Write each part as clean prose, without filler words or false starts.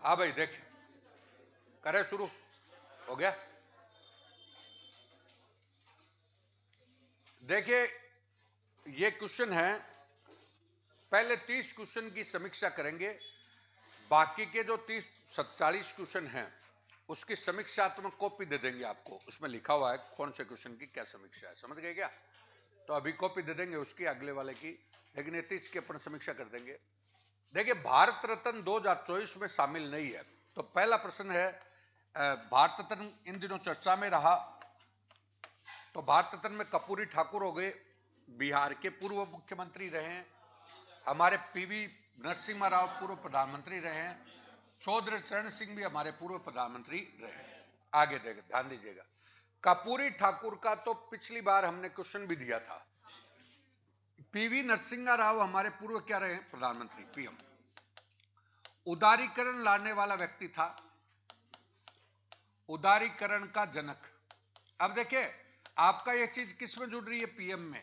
हाँ भाई देख, करे शुरू हो गया। देखिए ये क्वेश्चन है, पहले 30 क्वेश्चन की समीक्षा करेंगे, बाकी के जो 40 क्वेश्चन हैं उसकी समीक्षात्मक कॉपी दे देंगे आपको, उसमें लिखा हुआ है कौन से क्वेश्चन की क्या समीक्षा है, समझ गए क्या? तो अभी कॉपी दे देंगे उसकी अगले वाले की, लेकिन ये 30 की अपन समीक्षा कर देंगे। देखिए भारत रत्न 2024 में शामिल नहीं है, तो पहला प्रश्न है भारत रत्न इन दिनों चर्चा में रहा, तो भारत रत्न में कर्पूरी ठाकुर हो गए, बिहार के पूर्व मुख्यमंत्री रहे हैं। हमारे पीवी नरसिम्हा राव पूर्व प्रधानमंत्री रहे हैं। चौधरी चरण सिंह भी हमारे पूर्व प्रधानमंत्री रहे हैं। आगे देखिए, ध्यान दीजिएगा, कर्पूरी ठाकुर का तो पिछली बार हमने क्वेश्चन भी दिया था। पीवी नरसिम्हा राव हमारे पूर्व क्या रहे हैं? प्रधानमंत्री, पीएम। उदारीकरण लाने वाला व्यक्ति था, उदारीकरण का जनक। अब देखिए आपका यह चीज किस में जुड़ रही है? पीएम में,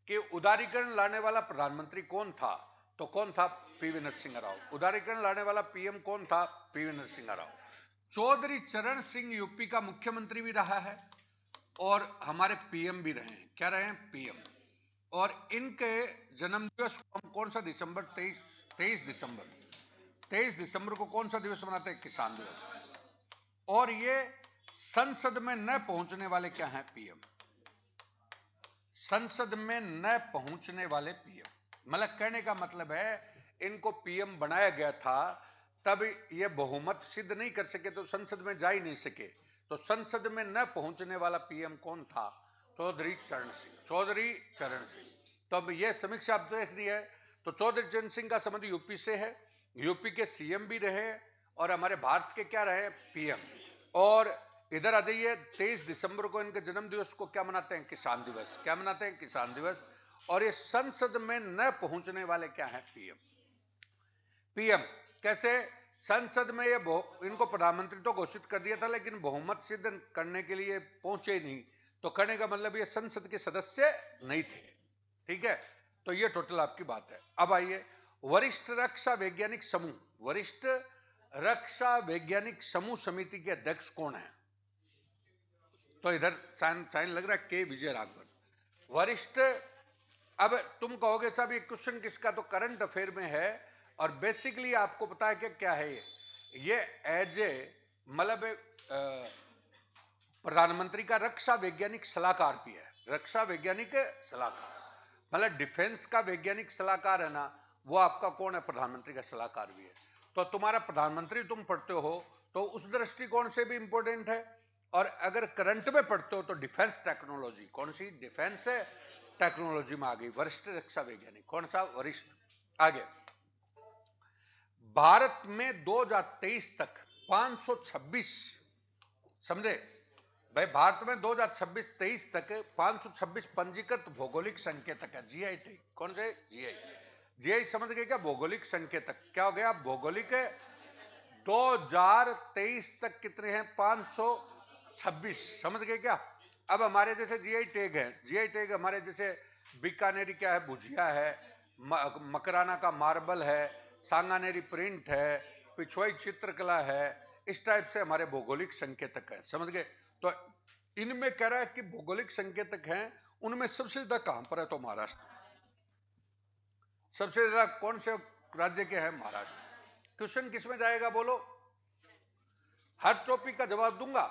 कि उदारीकरण लाने वाला प्रधानमंत्री कौन था? तो कौन था? पीवी नरसिम्हा राव। उदारीकरण लाने वाला पीएम कौन था? पीवी नरसिम्हा राव। चौधरी चरण सिंह यूपी का मुख्यमंत्री भी रहा है और हमारे पीएम भी रहे हैं। क्या रहे हैं? पीएम। और इनके जन्मदिवस को हम कौन सा दिसंबर 23 दिसंबर को कौन सा दिवस मनाते हैं? किसान दिवस। और ये संसद में न पहुंचने वाले क्या हैं? पीएम। संसद में न पहुंचने वाले पीएम, मतलब कहने का मतलब है इनको पीएम बनाया गया था, तब ये बहुमत सिद्ध नहीं कर सके तो संसद में जा ही नहीं सके। तो संसद में न पहुंचने वाला पीएम कौन था? चौधरी चरण सिंह। चौधरी चरण सिंह। तो अब यह समीक्षा आप देख रही है, तो चौधरी चरण सिंह का संबंध यूपी से है, यूपी के सीएम भी रहे और हमारे भारत के क्या रहे? पीएम। और इधर आ जाइए, 23 दिसंबर को इनके जन्म दिवस को क्या मनाते हैं? किसान दिवस। क्या मनाते हैं? किसान दिवस। और ये संसद में न पहुंचने वाले क्या हैं? पीएम। पीएम कैसे? संसद में ये इनको प्रधानमंत्री तो घोषित कर दिया था, लेकिन बहुमत सिद्ध करने के लिए पहुंचे ही नहीं, तो कहने का मतलब ये संसद के सदस्य नहीं थे। ठीक है, तो ये टोटल आपकी बात है। अब आइए, वरिष्ठ रक्षा वैज्ञानिक समूह, वरिष्ठ रक्षा वैज्ञानिक समूह समिति के अध्यक्ष कौन है? तो इधर साइन लग रहा है के विजय राघवन, वरिष्ठ। अब तुम कहोगे साहब ये क्वेश्चन किसका? तो करंट अफेयर में है, और बेसिकली आपको पता है कि क्या है ये एज ए मतलब प्रधानमंत्री का रक्षा वैज्ञानिक सलाहकार भी है। रक्षा वैज्ञानिक सलाहकार मतलब डिफेंस का वैज्ञानिक सलाहकार है ना, वो आपका कौन है? प्रधानमंत्री का सलाहकार भी है। तो तुम्हारा प्रधानमंत्री तुम पढ़ते हो तो उस दृष्टिकोण से भी इंपॉर्टेंट है, और अगर करंट में पढ़ते हो तो डिफेंस टेक्नोलॉजी, कौन सी? डिफेंस टेक्नोलॉजी में आ गई वरिष्ठ रक्षा वैज्ञानिक। कौन सा? वरिष्ठ। आगे, भारत में 2023 तक 526, समझे भाई, भारत में 2026-23 तक 526 पंजीकृत भौगोलिक संकेतक है। GI tag. कौन से? जीआई। जीआई समझ गए क्या? भौगोलिक संकेतक। क्या हो गया? भौगोलिक। 2023 तक कितने हैं? 526। समझ गए क्या? अब हमारे जैसे जीआई टैग है, जीआई टैग हमारे जैसे बीकानेरी क्या है? भुजिया है, मकराना का मार्बल है, सांगानेरी प्रिंट है, पिछवाई चित्रकला है, इस टाइप से हमारे भौगोलिक संकेतक है। समझ गए? तो इनमें कह रहा है कि भौगोलिक संकेतक हैं, उनमें सबसे ज्यादा कहां पर है? तो महाराष्ट्र। सबसे ज्यादा कौन से राज्य के हैं? महाराष्ट्र। क्वेश्चन किस में जाएगा बोलो? हर टॉपिक का जवाब दूंगा।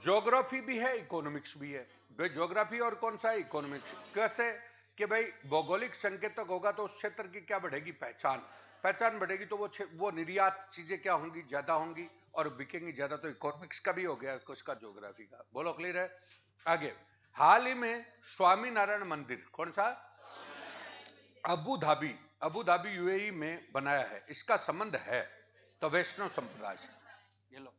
ज्योग्राफी भी है, इकोनॉमिक्स भी है। भाई ज्योग्राफी और कौन सा? इकोनॉमिक्स। कैसे? कि भाई भौगोलिक संकेतक होगा तो उस क्षेत्र की क्या बढ़ेगी? पहचान। पहचान बढ़ेगी तो वो निर्यात चीजें क्या होंगी? ज्यादा होंगी और बिकेंगी ज्यादा। तो इकोनॉमिक्स का भी हो गया, उसका ज्योग्राफी का। बोलो क्लियर है? आगे, हाल ही में स्वामी नारायण मंदिर, कौन सा? अबू धाबी यूएई में बनाया है, इसका संबंध है तो वैष्णव संप्रदाय से। ये लो,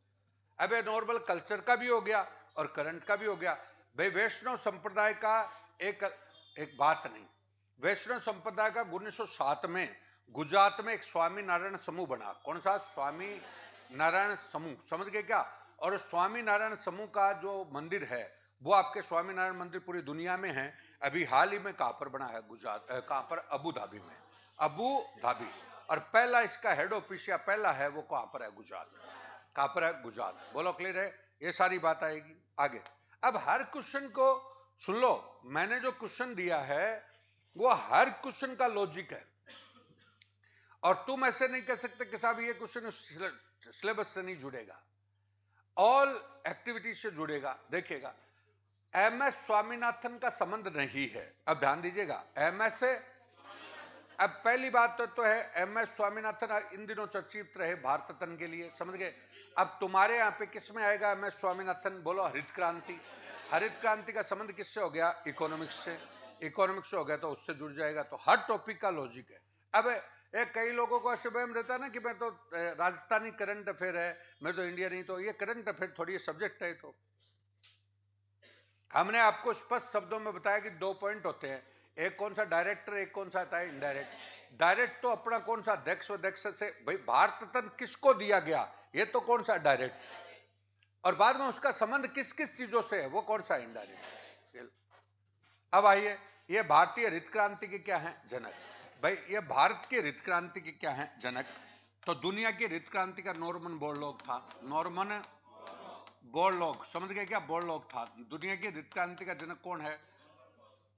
अब ये नॉर्मल कल्चर का भी हो गया और करंट का भी हो गया। भाई वैष्णव संप्रदाय का एक बात नहीं, वैष्णव संप्रदाय का 1907 में गुजरात में एक स्वामी नारायण समूह बना। कौन सा? स्वामी नारायण समूह। समझ गए क्या? और स्वामी नारायण समूह का जो मंदिर है वो आपके स्वामी नारायण मंदिर पूरी दुनिया में है। अभी हाल ही में कहां पर बना है? गुजरात। कहां पर? अबू धाबी में। Abu Dhabi. और पहला इसका हेड ऑफिस या पहला है वो कहां पर है? गुजरात। कहां पर है? गुजरात। बोलो क्लियर है? ये सारी बात आएगी आगे। अब हर क्वेश्चन को सुन लो, मैंने जो क्वेश्चन दिया है वो हर क्वेश्चन का लॉजिक है, और तुम ऐसे नहीं कह सकते कि साहब ये क्वेश्चन सिलेबस से नहीं जुड़ेगा, ऑल एक्टिविटी से जुड़ेगा। देखिएगा, एमएस स्वामीनाथन का संबंध नहीं है। अब ध्यान दीजिएगा, एमएस से, अब पहली बात तो है एमएस स्वामीनाथन इन दिनों चर्चित रहे भारत रत्न के लिए, समझ गए। अब तुम्हारे यहां पे किस में आएगा एमएस स्वामीनाथन? बोलो हरित क्रांति। हरित क्रांति का संबंध किससे हो गया? इकोनॉमिक्स से। इकोनॉमिक्स से हो गया तो उससे जुड़ जाएगा। तो हर टॉपिक का लॉजिक है। अब कई लोगों को ऐसे वहम रहता है ना कि मैं तो राजस्थानी करंट अफेयर है, मैं तो इंडिया नहीं। तो ये करंट अफेयर थोड़ी सब्जेक्ट है। तो हमने आपको स्पष्ट शब्दों में बताया कि 2 पॉइंट होते हैं, एक कौन सा डायरेक्ट, एक कौन सा आता है इनडायरेक्ट। डायरेक्ट तो अपना कौन सा अध्यक्ष अध्यक्ष से, भाई भारत रत्न किसको दिया गया, ये तो कौन सा डायरेक्ट, और बाद में उसका संबंध किस किस चीजों से है, वो कौन सा इनडायरेक्ट। अब आइए, ये भारतीय हरित क्रांति के क्या है? जनक। भाई ये भारत की हरित क्रांति के क्या है? जनक। तो दुनिया की हरित क्रांति का नॉर्मन बोरलॉग था। नॉर्मन बोरलॉग, समझ गए क्या? बोरलॉग था। दुनिया की हरित क्रांति का जनक कौन है?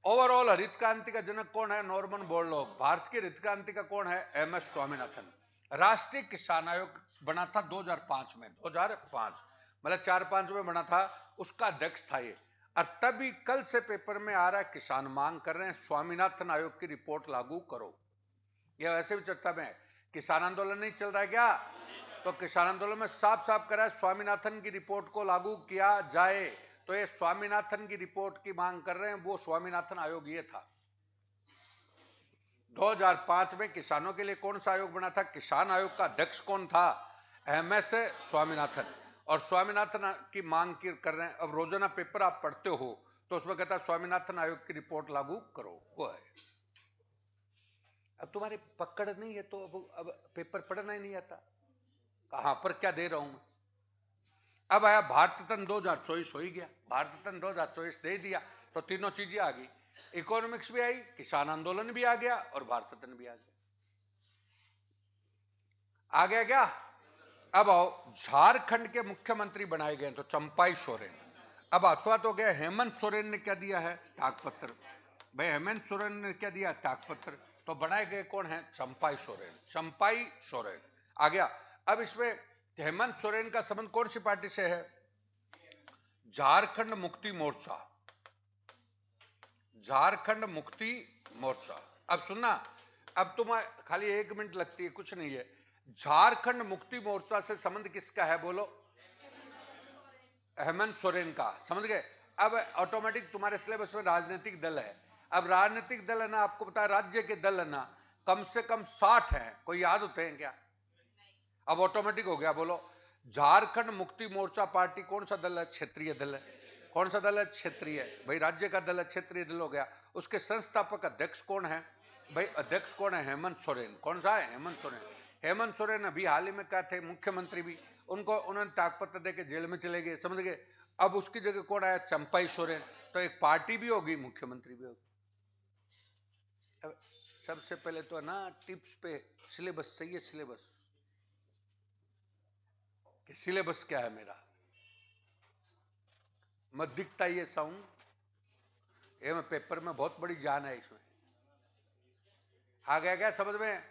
ओवरऑल हरित क्रांति का जनक कौन है? Norman Borlaug. भारत की हरित क्रांति का कौन है? एमएस स्वामीनाथन। राष्ट्रीय किसान आयोग बना था 2005 में, 2005 मतलब 4-5 में बना था, उसका अध्यक्ष था ये। और तभी कल से पेपर में आ रहा है, किसान मांग कर रहे हैं स्वामीनाथन आयोग की रिपोर्ट लागू करो। यह वैसे भी चर्चा में है, किसान आंदोलन नहीं चल रहा है क्या? तो किसान आंदोलन में साफ साफ करा है स्वामीनाथन की रिपोर्ट को लागू किया जाए। तो ये स्वामीनाथन की रिपोर्ट की मांग कर रहे हैं, वो स्वामीनाथन आयोग ये था। 2005 में किसानों के लिए कौन सा आयोग बना था? किसान आयोग का अध्यक्ष कौन था? एमएस स्वामीनाथन। और स्वामीनाथन की मांग कर रहे हैं। अब रोजाना पेपर आप पढ़ते हो तो उसमें कहता है स्वामीनाथन आयोग की रिपोर्ट लागू करो, वो है। अब तुम्हारी पकड़ नहीं है तो अब पेपर पढ़ना ही नहीं आता, कहां पर क्या दे रहा हूं मैं। अब आया भारत रत्न 2024, हो ही गया। भारत रत्न 2024 दे दिया तो तीनों चीजें आ गई, इकोनॉमिक्स भी आई, किसान आंदोलन भी आ गया और भारत रत्न भी आ गया। आ गया क्या? अब आओ, झारखंड के मुख्यमंत्री बनाए गए तो चंपाई सोरेन। अब अथवा तो गया हेमंत सोरेन ने क्या दिया है? त्यागपत्र। भाई हेमंत सोरेन ने क्या दिया? त्यागपत्र। तो बनाए गए कौन है? चंपाई सोरेन। चंपाई सोरेन आ गया। अब इसमें हेमंत सोरेन का संबंध कौन सी पार्टी से है? झारखंड मुक्ति मोर्चा। झारखंड मुक्ति मोर्चा। अब सुनना, अब तुम खाली 1 मिनट लगती है, कुछ नहीं है। झारखंड मुक्ति मोर्चा से संबंध किसका है? बोलो। हेमंत सोरेन का, समझ गए। अब ऑटोमेटिक तुम्हारे सिलेबस में राजनीतिक दल है। अब राजनीतिक दल है ना, आपको पता है राज्य के दल है ना, कम से कम 60 हैं। कोई याद होते हैं क्या? अब ऑटोमेटिक हो गया। बोलो, झारखंड मुक्ति मोर्चा पार्टी कौन सा दल है? क्षेत्रीय दल है। कौन सा दल है? क्षेत्रीय। भाई राज्य का दल है, क्षेत्रीय दल हो गया। उसके संस्थापक अध्यक्ष कौन है? भाई अध्यक्ष कौन है? हेमंत सोरेन। कौन सा है? हेमंत सोरेन। हेमंत सोरेन अभी हाल ही में क्या थे? मुख्यमंत्री भी। उनको उन्होंने त्यागपत्र देके जेल में चले गए, समझ गए। अब उसकी जगह कौन आया? चंपाई सोरेन। तो एक पार्टी भी होगी, मुख्यमंत्री भी होगी। सबसे पहले तो ना टिप्स पे सिलेबस चाहिए, सिलेबस कि सिलेबस क्या है मेरा। मैं दिखता ही ऐसा हूं, ये मैं पेपर में बहुत बड़ी जान है इसमें। आ गया क्या समझ में?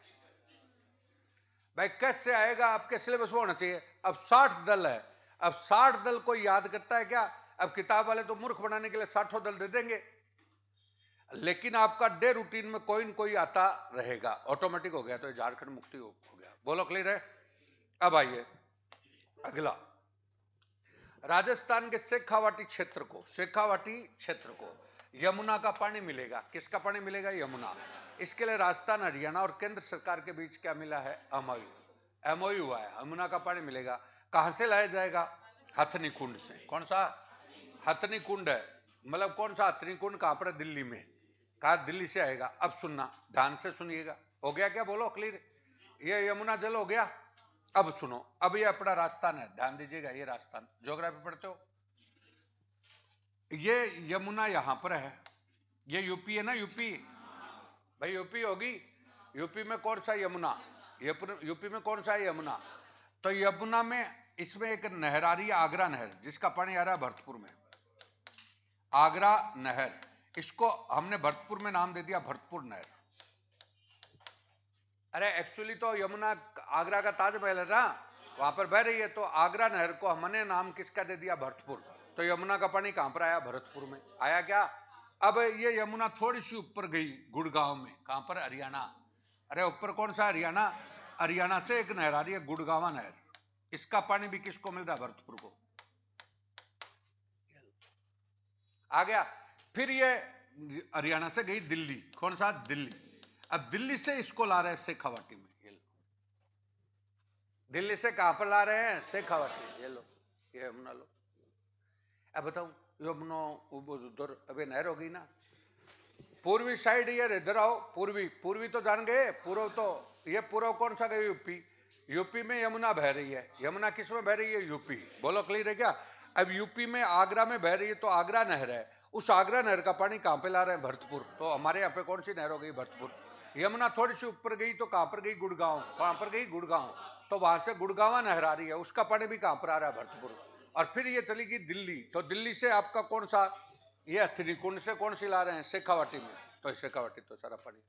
भाई कैसे आएगा? आपके सिलेबस में होना चाहिए। अब 60 दल है, अब 60 दल को याद करता है क्या? अब किताब वाले तो मूर्ख बनाने के लिए 60 दल दे देंगे, लेकिन आपका डे रूटीन में कोई न कोई आता रहेगा, ऑटोमेटिक हो गया। तो झारखंड मुक्ति हो गया। बोलो क्लियर है? अब आइए अगला, राजस्थान के शेखावाटी क्षेत्र को, शेखावाटी क्षेत्र को यमुना का पानी मिलेगा। किसका पानी मिलेगा? यमुना। इसके लिए राजस्थान, हरियाणा और केंद्र सरकार के बीच क्या मिला है? एमओयू। एमओयू हुआ है, यमुना का पानी मिलेगा। कहां से लाया जाएगा? हथनी कुंड से। कौन सा? हथनी कुंड है, मतलब कौन सा हथनी कुंड? कहां पर? दिल्ली में। कहा? दिल्ली से आएगा। अब सुनना, ध्यान से सुनिएगा। हो गया क्या? बोलो क्लियर। ये यमुना जल हो गया। अब सुनो, अब ये अपना राजस्थान है, ध्यान दीजिएगा। ये राजस्थान, ज्योग्राफी पढ़ते हो। ये यमुना यहां पर है, ये यूपी है ना, यूपी। भाई यूपी होगी। यूपी में कौन सा? यमुना। यूपी में कौन सा है? यमुना। तो यमुना में इसमें एक नहर आ रही है, आगरा नहर, जिसका पानी आ रहा है भरतपुर में। आगरा नहर, इसको हमने भरतपुर में नाम दे दिया भरतपुर नहर। अरे एक्चुअली तो यमुना आगरा का ताजमहल है ना, वहां पर बह रही है, तो आगरा नहर को हमने नाम किसका दे दिया? भरतपुर। तो यमुना का पानी कहां पर आया? भरतपुर में आया क्या? अब ये यमुना थोड़ी सी ऊपर गई गुड़गांव में। कहां पर? हरियाणा। अरे ऊपर कौन सा हरियाणा? हरियाणा से एक नहर आ रही है गुड़गावा नहर, इसका पानी भी किसको मिल रहा है? भरतपुर को। आ गया। फिर ये हरियाणा से गई दिल्ली। कौन सा? दिल्ली। अब दिल्ली से इसको ला रहे हैं शेखावाटी में। ये लो, दिल्ली से कहां पर ला रहे हैं? शेखावाटी। ये लो, ये यमुना लो। अब बताऊं, यमुना उधर अबे नहर हो गई ना, पूर्वी साइड ये इधर आओ, पूर्वी। पूर्वी तो जान गए, पूर्व तो ये पूर्व कौन सा गया? यूपी। यूपी में यमुना बह रही है। यमुना किस में बह रही है? यूपी। बोलो क्लियर है क्या? अब यूपी में आगरा में बह रही है, तो आगरा नहर है, उस आगरा नहर का पानी कहां पे ला रहे हैं? भरतपुर। तो हमारे यहाँ पे कौन सी नहर हो गई? भरतपुर। यमुना थोड़ी सी ऊपर गई तो कहां पर गई? गुड़गांव। कहां पर गई? गुड़गांव। तो वहां से गुड़गावा नहर आ रही है, उसका पानी भी कहां पर आ रहा है? भरतपुर। और फिर ये चली गई दिल्ली, तो दिल्ली से आपका कौन सा? ये हथिनी कुंड से कौन सी ला रहे हैं? शेखावाटी में। तो शेखावाटी तो सारा पानी।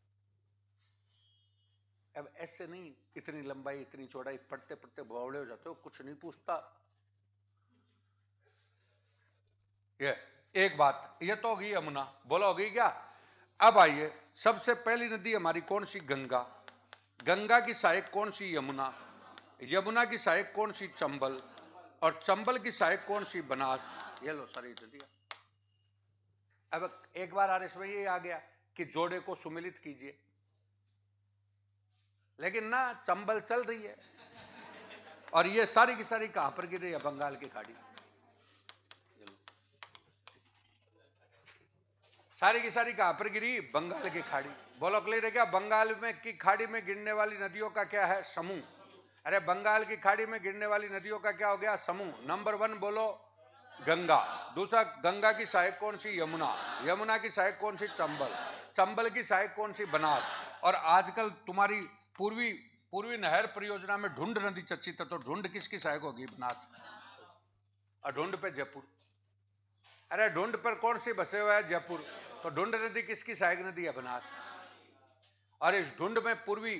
अब ऐसे नहीं, इतनी लंबाई इतनी चौड़ाई, पढ़ते पढ़ते बावड़े हो जाते हो, कुछ नहीं पूछता। ये एक बात, ये तो होगी यमुना। बोला होगी क्या? अब आइए, सबसे पहली नदी हमारी कौन सी? गंगा। गंगा की सहायक कौन सी? यमुना। यमुना की सहायक कौन सी? चंबल। और चंबल की सहायक कौन सी? बनास। ये लो सारी नदियां। अब एक बार आर इसमें ये आ गया कि जोड़े को सुमिलित कीजिए, लेकिन ना, चंबल चल रही है और ये सारी की सारी कहां पर गिर रही है? बंगाल की खाड़ी। सारी की सारी कहां पर गिरी? बंगाल की खाड़ी। बोलो क्लियर है क्या? बंगाल में की खाड़ी में गिरने वाली नदियों का क्या है? समूह। अरे बंगाल की खाड़ी में गिरने वाली नदियों का क्या हो गया? समूह। नंबर 1 बोलो गंगा। दूसरा, गंगा की सहायक कौन सी? यमुना। यमुना की सहायक कौन सी? चंबल। चंबल की सहायक कौन सी? बनास। और आजकल तुम्हारी पूर्वी पूर्वी नहर परियोजना में ढूंढ नदी चर्चित है, तो ढूंढ किसकी सहायक होगी? बनास। और ढूंढ पे जयपुर। अरे ढूंढ पर कौन सी बसे हुआ है? जयपुर। तो ढूंढ नदी किसकी सहायक नदी है? बनास। और इस ढूंढ में पूर्वी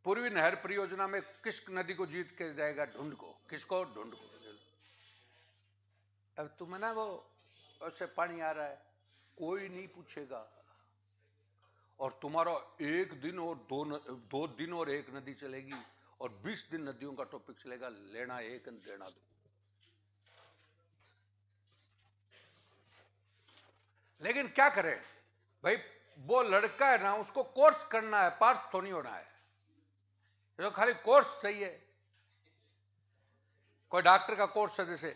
पूर्वी नहर परियोजना में किस नदी को जीत के जाएगा? ढूंढ को। किसको? ढूंढ को। अब तुम्हें ना वो ऐसे पानी आ रहा है, कोई नहीं पूछेगा, और तुम्हारा एक दिन और दो दिन और एक नदी चलेगी, और 20 दिन नदियों का टॉपिक चलेगा, लेना एक देना दो। लेकिन क्या करें भाई, वो लड़का है ना, उसको कोर्स करना है, पास तो नहीं होना है। तो खाली कोर्स चाहिए। कोई डॉक्टर का कोर्स है जैसे।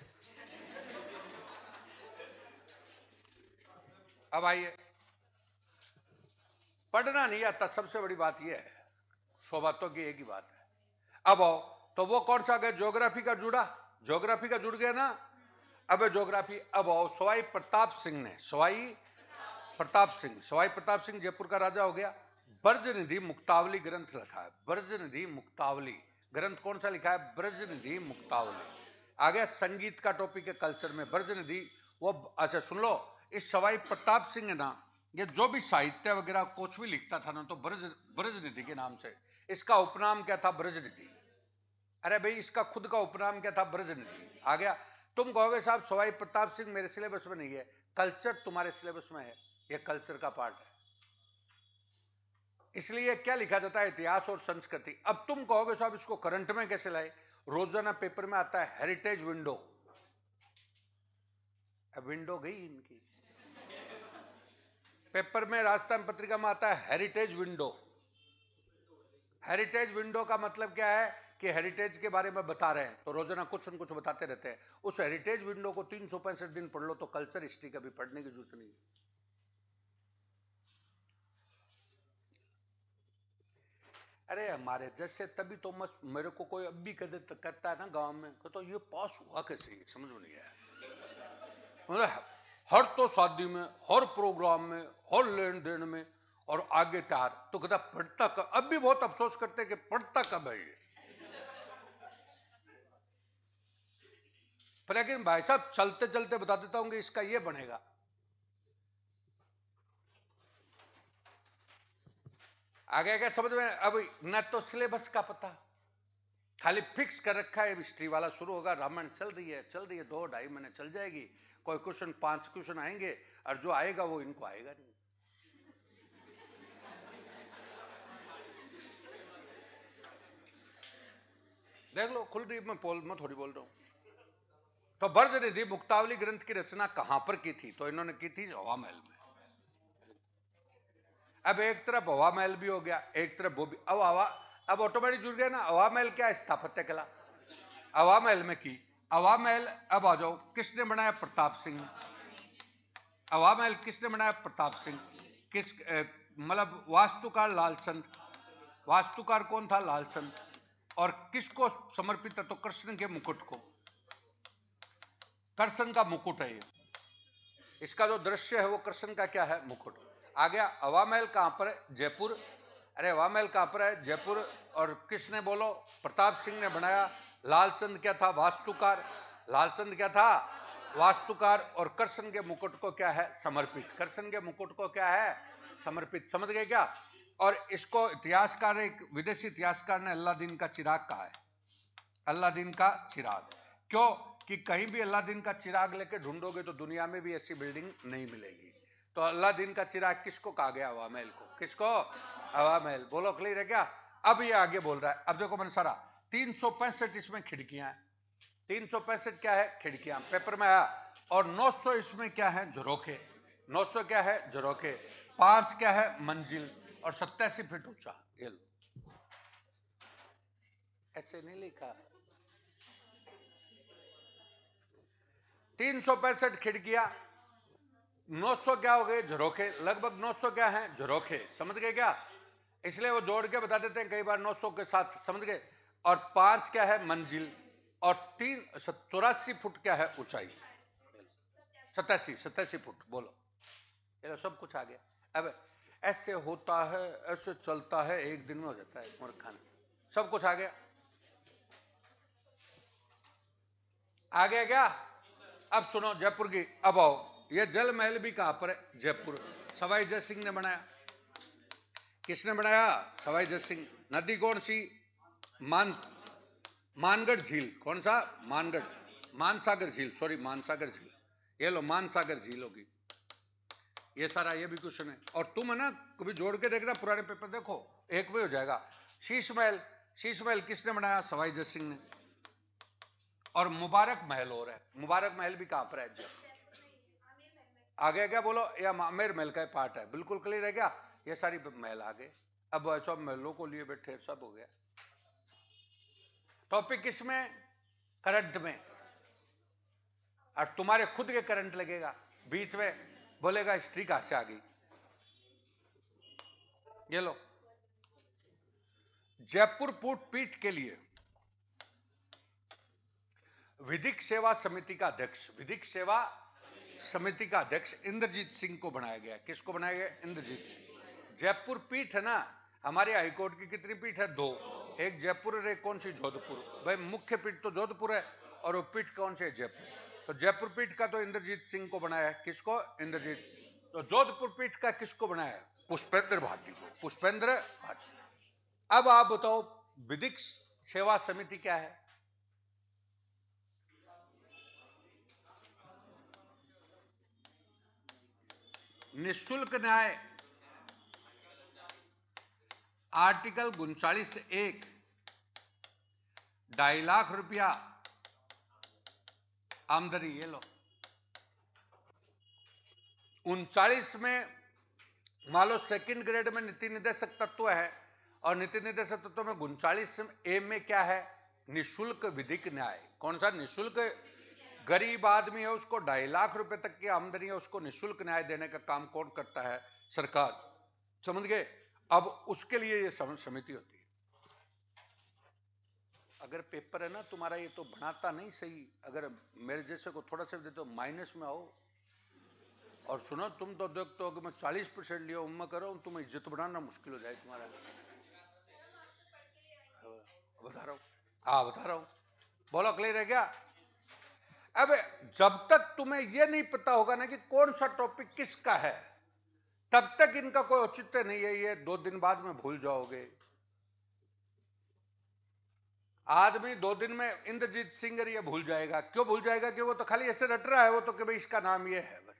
अब आइए, पढ़ना नहीं आता, सबसे बड़ी बात यह है, 100 बातों की एक ही बात है। अब आओ, तो वो कौन सा गया? ज्योग्राफी का जुड़ा। ज्योग्राफी का जुड़ गया ना। अब ज्योग्राफी, अब आओ, सवाई प्रताप सिंह ने, सवाई प्रताप सिंह जयपुर का राजा हो गया। ब्रजनिधि मुक्तावली ग्रंथ लिखा है। ब्रजनिधि मुक्तावली ग्रंथ कौन सा लिखा है? ब्रजनिधि मुक्तावली। आ गया संगीत का टॉपिक है कल्चर में, ब्रजनिधि। वो अच्छा सुन लो, इस सवाई प्रताप सिंह है ना, ये जो भी साहित्य वगैरह कुछ भी लिखता था ना, तो ब्रजनिधि के नाम से। इसका उपनाम क्या था? ब्रजनिधि। अरे भाई, इसका खुद का उपनाम क्या था? ब्रजनिधि। आ गया। तुम कहोगे साहब सवाई प्रताप सिंह मेरे सिलेबस में नहीं है। कल्चर तुम्हारे सिलेबस में है, यह कल्चर का पार्ट है, इसलिए क्या लिखा जाता है? इतिहास और संस्कृति। अब तुम कहोगे साहब इसको करंट में कैसे लाए? रोजाना पेपर में आता है हेरिटेज विंडो। अब विंडो गई इनकी। पेपर में राजस्थान पत्रिका में आता है हेरिटेज विंडो। हेरिटेज विंडो का मतलब क्या है? कि हेरिटेज के बारे में बता रहे हैं, तो रोजाना कुछ न कुछ बताते रहते हैं। उस हेरिटेज विंडो को 365 दिन पढ़ लो, तो कल्चर हिस्ट्री कभी पढ़ने की जरूरत नहीं। अरे हमारे जैसे, तभी तो मस्त, मेरे को कोई अब भी कहता है ना गांव में, तो ये पास हुआ कैसे? समझ में नहीं आया। मतलब हर तो शादी में, हर प्रोग्राम में, हर लेन देन में, और आगे तार। तो कहता पढ़ता कब, अब भी बहुत अफसोस करते कि पढ़ता कब है ये। पर लेकिन भाई साहब चलते चलते बता देता हूं कि इसका ये बनेगा। आगे क्या समझ में, अब न तो सिलेबस का पता, खाली फिक्स कर रखा है हिस्ट्री वाला शुरू होगा, रामायण चल रही है 2-2.5 महीने चल जाएगी, कोई क्वेश्चन 5 क्वेश्चन आएंगे और जो आएगा वो इनको आएगा नहीं। देख लो खुल रही, मैं थोड़ी बोल रहा हूं। तो बर्जनिधि मुक्तावली ग्रंथ की रचना कहां पर की थी? तो इन्होंने की थी हवा महल में। अब एक तरफ हवा महल भी हो गया, एक तरफ वो भी, अब ऑटोमेटिक जुड़ गया ना। हवा महल क्या स्थापत्य कला, हवा महल में की। हवा महल, अब आ जाओ, किसने बनाया? प्रताप सिंह। हवा महल किसने बनाया? प्रताप सिंह। किस मतलब वास्तुकार लालचंद। वास्तुकार कौन था? लालचंद। और किसको समर्पित है? तो कृष्ण के मुकुट को। कृष्ण का मुकुट है ये, इसका जो दृश्य है वो कृष्ण का क्या है? मुकुट। आ गया। हवा महल कहां पर है? जयपुर। अरे हवा महल कहां पर है? जयपुर। और किसने बोलो? प्रताप सिंह ने बनाया। लालचंद क्या था? वास्तुकार। लालचंद क्या था? वास्तुकार। और कृष्ण के मुकुट को क्या है? समर्पित। कृष्ण के मुकुट को क्या है? समर्पित। समझ गए क्या? और इसको इतिहासकार, एक विदेशी इतिहासकार ने अल्लादीन का चिराग कहा है। अल्लादीन का चिराग। क्यों? कि कहीं भी अल्लादीन का चिराग लेके ढूंढोगे तो दुनिया में भी ऐसी बिल्डिंग नहीं मिलेगी। तो अल्लादीन का चिराग किसको कहा गया? हवा महल को। किसको? हवा महल। बोलो क्लियर है क्या? अब ये आगे बोल रहा है। अब देखो मनसारा, 365 इसमें खिड़कियां हैं। 365 क्या है? खिड़कियां, पेपर में आया। और 900 इसमें क्या है? झरोखे। 900 क्या है? झरोखे। 5 क्या है? मंजिल। और 87 फीट ऊंचा। ये लो, ऐसे नहीं लिखा। 365 खिड़कियां, 900 क्या हो गए? झरोखे। लगभग 900 क्या है? झरोखे। समझ गए क्या? इसलिए वो जोड़ के बता देते हैं कई बार 900 के साथ। समझ गए? और 5 क्या है? मंजिल। और 84 फुट क्या है? ऊंचाई। 87 फुट। बोलो, ये सब कुछ आ गया। अब ऐसे होता है, ऐसे चलता है, एक दिन में हो जाता है मूर्ख खाना। सब कुछ आ गया। आ गया क्या? अब सुनो जयपुर की। अब आओ, ये जल महल भी कहां पर है? जयपुर। सवाई जय सिंह ने बनाया। किसने बनाया? सवाई जय सिंह। नदी कौन सी? मानगढ़ झील। कौन सा? मानगढ़। मानसागर झील, सॉरी मानसागर झील। ये लो, मानसागर झील होगी। ये सारा ये भी क्वेश्चन है। और तुम है ना कभी जोड़ के देखना, पुराने पेपर देखो, एक में हो जाएगा। शीश महल। शीश महल किसने बनाया? सवाई जय सिंह ने। और मुबारक महल हो रहा है। मुबारक महल भी कहां पर है? जयपुर। आगे क्या बोलो? या आमेर महल का पार्ट है। बिल्कुल क्लियर है क्या? ये सारी महल आ गए। अब सब महलों को लिए बैठे, सब हो गया। टॉपिक किसमें? करंट में। और तुम्हारे खुद के करंट लगेगा बीच में, बोलेगा हिस्ट्री कहां से आ गई। ये लो, जयपुर पीठ के लिए विधिक सेवा समिति का अध्यक्ष, विधिक सेवा समिति का अध्यक्ष इंद्रजीत सिंह को बनाया गया। किसको बनाया गया? इंद्रजीत सिंह। जयपुर पीठ है ना, हमारे हाईकोर्ट की कितनी पीठ है? 2। एक जयपुर और एक कौन सी? जोधपुर। भाई मुख्य पीठ तो जोधपुर है, और वो पीठ कौन से है? जयपुर। तो जयपुर पीठ का तो इंद्रजीत सिंह को बनाया है। किसको? इंद्रजीत। तो जोधपुर पीठ का किसको बनाया है? पुष्पेंद्र भाटी को। पुष्पेंद्र भाटी। अब आप बताओ विधिक सेवा समिति क्या है? निःशुल्क न्याय, आर्टिकल 39(1), 2.5 लाख रुपया आमदनी। ये लो, 39 में मान लो सेकंड ग्रेड में नीति निर्देशक तत्व है, और नीति निर्देशक तत्व में 39A में क्या है? निःशुल्क विधिक न्याय। कौन सा? निःशुल्क। गरीब आदमी है, उसको 2.5 लाख रुपए तक की आमदनी है, उसको निःशुल्क न्याय देने का काम कौन करता है? सरकार। समझ गए? अब उसके लिए ये समिति होती है। अगर पेपर है ना तुम्हारा, ये तो बनाता नहीं सही, अगर मेरे जैसे को थोड़ा सा दे तो माइनस में आओ। और सुनो, तुम तो देखते हो कि मैं 40% लिया हूं, मैं कर रहा हूं, तुम्हें इज्जत बढ़ाना मुश्किल हो जाए तुम्हारा। बता रहा हूं, हाँ बता रहा हूं, बोलो क्लियर है क्या? अब जब तक तुम्हें यह नहीं पता होगा ना कि कौन सा टॉपिक किसका है, तब तक इनका कोई औचित्य नहीं है। ये 2 दिन बाद में भूल जाओगे। आदमी 2 दिन में इंद्रजीत सिंह ये भूल जाएगा। क्यों भूल जाएगा? कि वो तो खाली ऐसे रट रहा है, वो तो कि भाई इसका नाम ये है बस।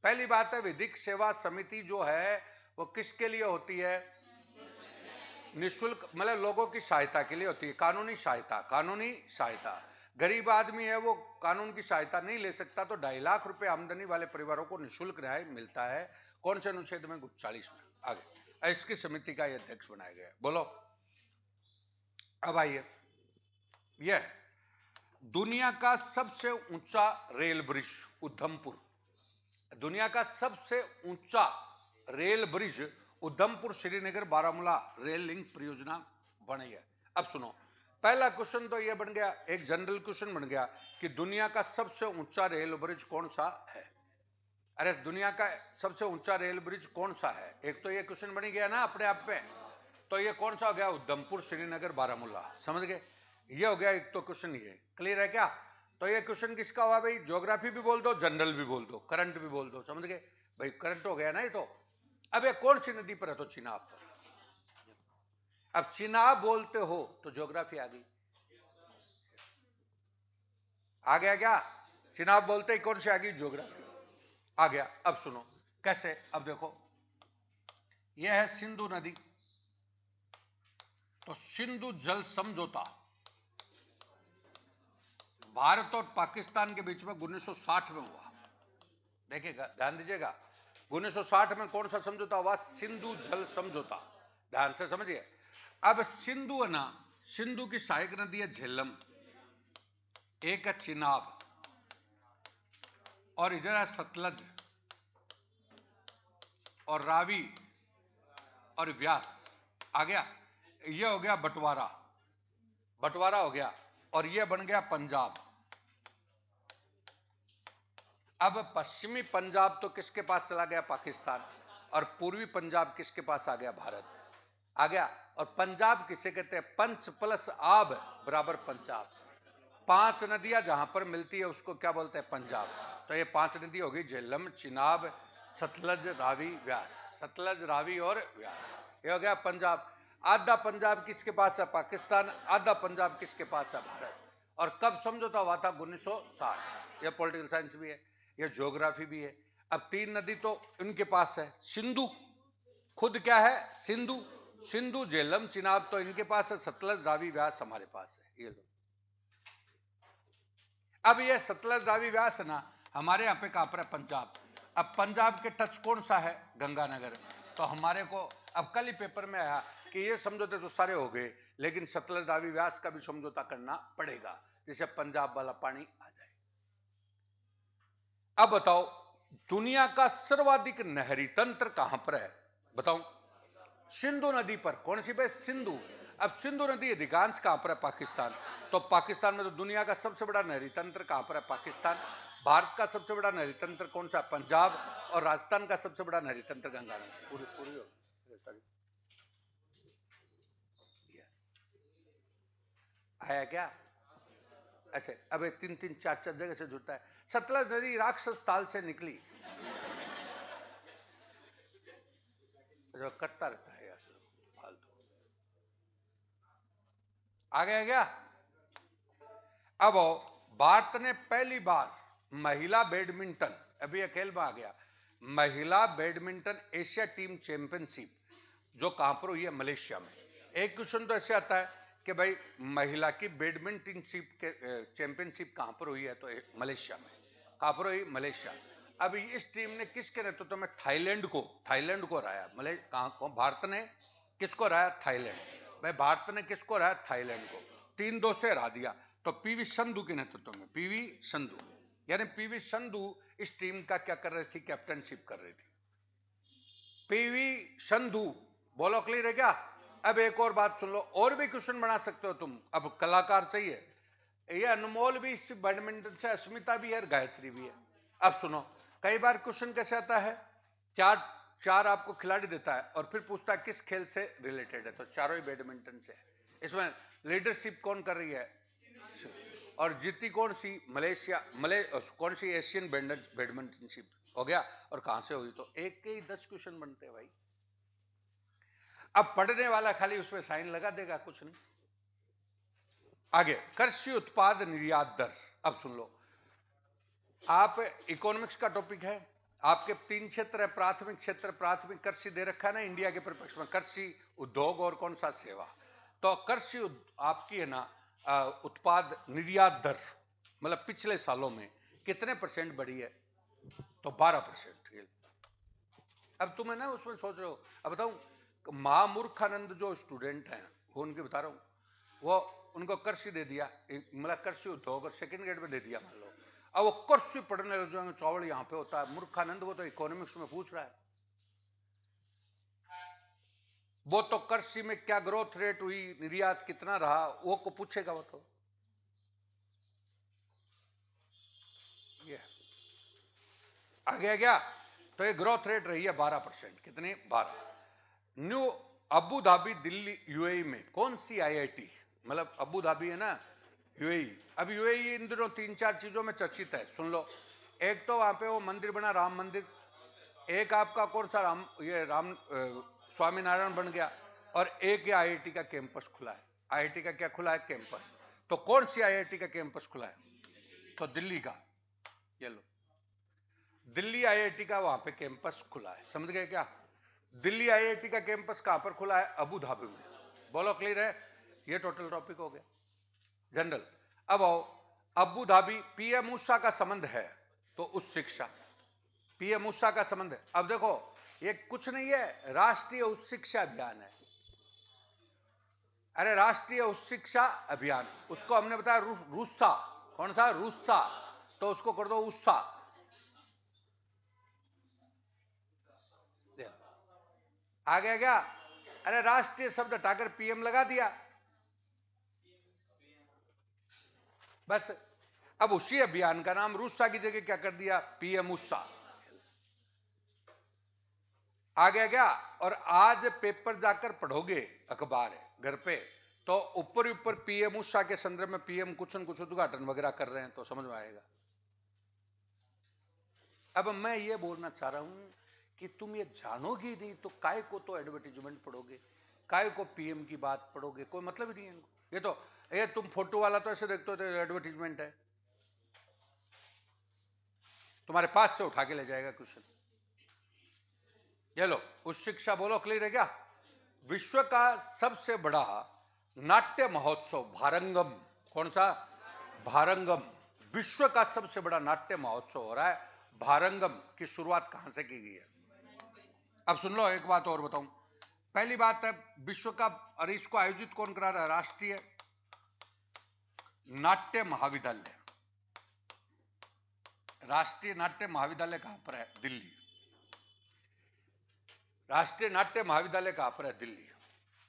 पहली बात है, विधिक सेवा समिति जो है वो किसके लिए होती है? निःशुल्क, मतलब लोगों की सहायता के लिए होती है। कानूनी सहायता, कानूनी सहायता। गरीब आदमी है, वो कानून की सहायता नहीं ले सकता, तो 2.5 लाख रुपए आमदनी वाले परिवारों को निःशुल्क न्याय मिलता है। कौन से अनुच्छेद में? 40 में। आगे इसकी समिति का अध्यक्ष बनाया गया। बोलो अब आइए, यह दुनिया का सबसे ऊंचा रेल ब्रिज उधमपुर, दुनिया का सबसे ऊंचा rail bridge Udhampur Srinagar Baramulla rail link परियोजना बनी है। अब सुनो, पहला क्वेश्चन तो यह बन गया, एक जनरल क्वेश्चन बन गया कि दुनिया का सबसे ऊंचा रेल ब्रिज कौन सा है? अरे दुनिया का सबसे ऊंचा रेल ब्रिज कौन सा है? एक तो ये क्वेश्चन बन गया ना अपने आप में। तो ये कौन सा हो गया? उधमपुर श्रीनगर बारामूला। समझ गए? ये हो गया एक तो क्वेश्चन। ये क्लियर है क्या? तो ये क्वेश्चन किसका हुआ भाई? ज्योग्राफी भी बोल दो, जनरल भी बोल दो, करंट भी बोल दो। समझ गए भाई? करंट हो गया ना ये तो। अब ये कौन सी नदी पर है? तो चिनाब पर। अब चिनाब बोलते हो तो ज्योग्राफी आ गई। आ गया क्या? चिनाब बोलते ही कौन सी आ गई? ज्योग्राफी आ गया। अब सुनो कैसे। अब देखो, यह है सिंधु नदी। तो सिंधु जल समझौता भारत और पाकिस्तान के बीच में 1960 में हुआ। देखिएगा, ध्यान दीजिएगा, 1960 में कौन सा समझौता हुआ? सिंधु जल समझौता। ध्यान से समझिए। अब सिंधु है ना, सिंधु की सहायक नदी है झेलम, एक है चिनाब, और इधर है सतलज और रावी और व्यास। आ गया? ये हो गया बंटवारा, बंटवारा हो गया, और ये बन गया पंजाब। अब पश्चिमी पंजाब तो किसके पास चला गया? पाकिस्तान। और पूर्वी पंजाब किसके पास आ गया? भारत। आ गया। और पंजाब किसे कहते हैं? पंच प्लस आब बराबर पंजाब। 5 नदियां जहां पर मिलती है उसको क्या बोलते हैं? पंजाब। तो ये 5 नदी होगी, झेलम, चिनाब, सतलज, रावी, व्यास। सतलज, रावी और व्यास, ये हो गया पंजाब। आधा पंजाब किसके पास है? पाकिस्तान। आधा पंजाब किसके पास है? भारत। और कब समझौता हुआ था? 1960। यह पॉलिटिकल साइंस भी है, यह ज्योग्राफी भी है। अब 3 नदी तो इनके पास है। सिंधु खुद क्या है? सिंधु। सिंधु, झेलम, चिनाब तो इनके पास है। सतलज, रावी, व्यास हमारे पास है। ये लो। अब ये सतलज, रावी, व्यास है ना, हमारे यहाँ पे कहां पर है? पंजाब। अब पंजाब के टच कौन सा है? गंगानगर। तो हमारे को अब कल ही पेपर में आया कि ये समझौते तो सारे हो गए, लेकिन सतलज, रावी, व्यास का भी समझौता करना पड़ेगा, जिससे पंजाब वाला पानी आ जाए। अब बताओ, दुनिया का सर्वाधिक नहरी तंत्र कहां पर है? बताओ। सिंधु नदी पर। कौन सी पे? सिंधु। अब सिंधु नदी अधिकांश कहां पर है? पाकिस्तान। तो पाकिस्तान में तो दुनिया का सबसे बड़ा नहरी तंत्र कहां पर है? पाकिस्तान। भारत का सबसे बड़ा नहरी तंत्र कौन सा? पंजाब। और राजस्थान का सबसे बड़ा नहरी तंत्र गंगा नदी। पूरी पूरी हो आया क्या? अच्छा, अब 3-3, 4-4 जगह से जुड़ता है। सतलज नदी राक्षस ताल से निकली, जो करता रहता है यार फालतू। आ गया क्या? अब भारत ने पहली बार महिला बैडमिंटन, अभी अकेल में आ गया, महिला बैडमिंटन एशिया टीम चैंपियनशिप, जो कहां पर हुई है? मलेशिया में। एक क्वेश्चन तो ऐसे आता है कि भाई महिला की बैडमिंटनशिप के चैंपियनशिप कहां पर हुई है? तो मलेशिया में। कहां पर हुई? मलेशिया। अब इस टीम ने किसके नेतृत्व में? थाईलैंड को हराया। भारत ने किसको हराया? थाईलैंड। भाई भारत ने किसको हराया? थाईलैंड को। 3-2 से हरा दिया। तो पीवी संधू के नेतृत्व में, पीवी संधू, यानी पीवी संधू इस टीम का क्या कर रही थी? कैप्टनशिप कर रही थी। पीवी संधू। बोलो क्लियर है क्या? अब एक और बात सुन लो, और भी क्वेश्चन बना सकते हो तुम। अब कलाकार चाहिए, ये अनमोल भी इस बैडमिंटन से, अस्मिता भी है, गायत्री भी है। अब सुनो, कई बार क्वेश्चन कैसे आता है, चार चार आपको खिलाड़ी देता है और फिर पूछता है किस खेल से रिलेटेड है, तो चारों ही बैडमिंटन से है। इसमें लीडरशिप कौन कर रही है, और जीती कौन सी, मलेशिया, कौन सी एशियन बैडमिंटनशिप हो गया, और कहां से हुई, तो एक के ही 10 क्वेश्चन बनते हैं भाई। अब पढ़ने वाला खाली उसमें साइन लगा देगा, कुछ नहीं। आगे, कृषि उत्पाद निर्यात दर। अब सुन लो, आप इकोनॉमिक्स का टॉपिक है, आपके 3 क्षेत्र है, प्राथमिक क्षेत्र, प्राथमिक कृषि दे रखा है ना इंडिया के परिप्रेक्ष्य में, कृषि, उद्योग और कौन सा, सेवा। तो कृषि आपकी है ना उत्पाद निर्यात दर, मतलब पिछले सालों में कितने % बढ़ी है, तो 12%। अब तुम्हें ना उसमें सोच रहे हो, अब बताऊं, महामूर्खानंद जो स्टूडेंट हैं, वो उनके बता रहा हूं, वो उनको कृषि दे दिया, मतलब कृषि उद्योग और सेकंड ग्रेड में दे दिया मान लो, अब वो कृषि पढ़ने लग जाएंगे, चावल यहां पे होता है, मूर्खानंद वो तो इकोनॉमिक्स में पूछ रहा है, वो तो कृषि में क्या ग्रोथ रेट हुई, निर्यात कितना रहा, वो को पूछेगा वो तो। ये आगे क्या, तो ये ग्रोथ रेट रही है 12%, कितनी, 12। New Abu Dhabi Delhi UAE में कौन सी आईआईटी, मतलब अबू धाबी है ना यूएई, अब यूएई इन दिनों 3-4 चीजों में चर्चित है, सुन लो। एक तो वहां पे वो मंदिर बना, राम मंदिर, एक आपका कौन सा राम स्वामीनारायण बन गया, और एक ये आईआईटी का कैंपस खुला है। आईआईटी का क्या खुला है, कैंपस। तो कौन सी आईआईटी का कैंपस खुला है, तो दिल्ली का, ये लो, दिल्ली आईआईटी का वहां पे कैंपस खुला है, समझ गए क्या। दिल्ली आईआईटी का कैंपस कहां पर खुला है, अबू धाबी में। बोलो, क्लियर है, ये टोटल टॉपिक हो गया जनरल। अब आओ, अबू धाबी पीएम ऊषा का संबंध है, तो उस शिक्षा, पीएम ऊषा का संबंध है। अब देखो, ये कुछ नहीं है, राष्ट्रीय उच्च शिक्षा अभियान है। अरे राष्ट्रीय उच्च शिक्षा अभियान, उसको हमने बताया रूसा, कौन सा, रूसा, तो उसको कर दो उषा। आ गया क्या, अरे राष्ट्रीय शब्द हटाकर पीएम लगा दिया, बस। अब उसी अभियान का नाम रूसा की जगह क्या कर दिया, पीएम उषा। आ गया क्या, और आज पेपर जाकर पढ़ोगे, अखबार है घर पे, तो ऊपर ऊपर पीएम उषा के संदर्भ में पीएम कुछ न कुछ उद्घाटन वगैरह कर रहे हैं, तो समझ में आएगा। अब मैं ये बोलना चाह रहा हूं कि तुम ये जानोगी नहीं तो काय को तो एडवर्टीजमेंट पढ़ोगे, काय को पीएम की बात पढ़ोगे, कोई मतलब ही नहीं है इनको। ये तो ये तुम फोटो वाला तो ऐसे देखते हो तो एडवर्टीजमेंट है, तुम्हारे पास से उठा के ले जाएगा क्वेश्चन। ये लो, उस शिक्षा, बोलो, क्लियर है क्या। विश्व का सबसे बड़ा नाट्य महोत्सव भारंगम, कौन सा, भारंगम, विश्व का सबसे बड़ा नाट्य महोत्सव हो रहा है भारंगम, की शुरुआत कहां से की गई है। अब सुन लो, एक बात और बताऊं, पहली बात है, विश्व का, और इसको आयोजित कौन करा रहा है, राष्ट्रीय नाट्य महाविद्यालय। राष्ट्रीय नाट्य महाविद्यालय कहां पर है, दिल्ली। राष्ट्रीय नाट्य महाविद्यालय कहां पर है, दिल्ली।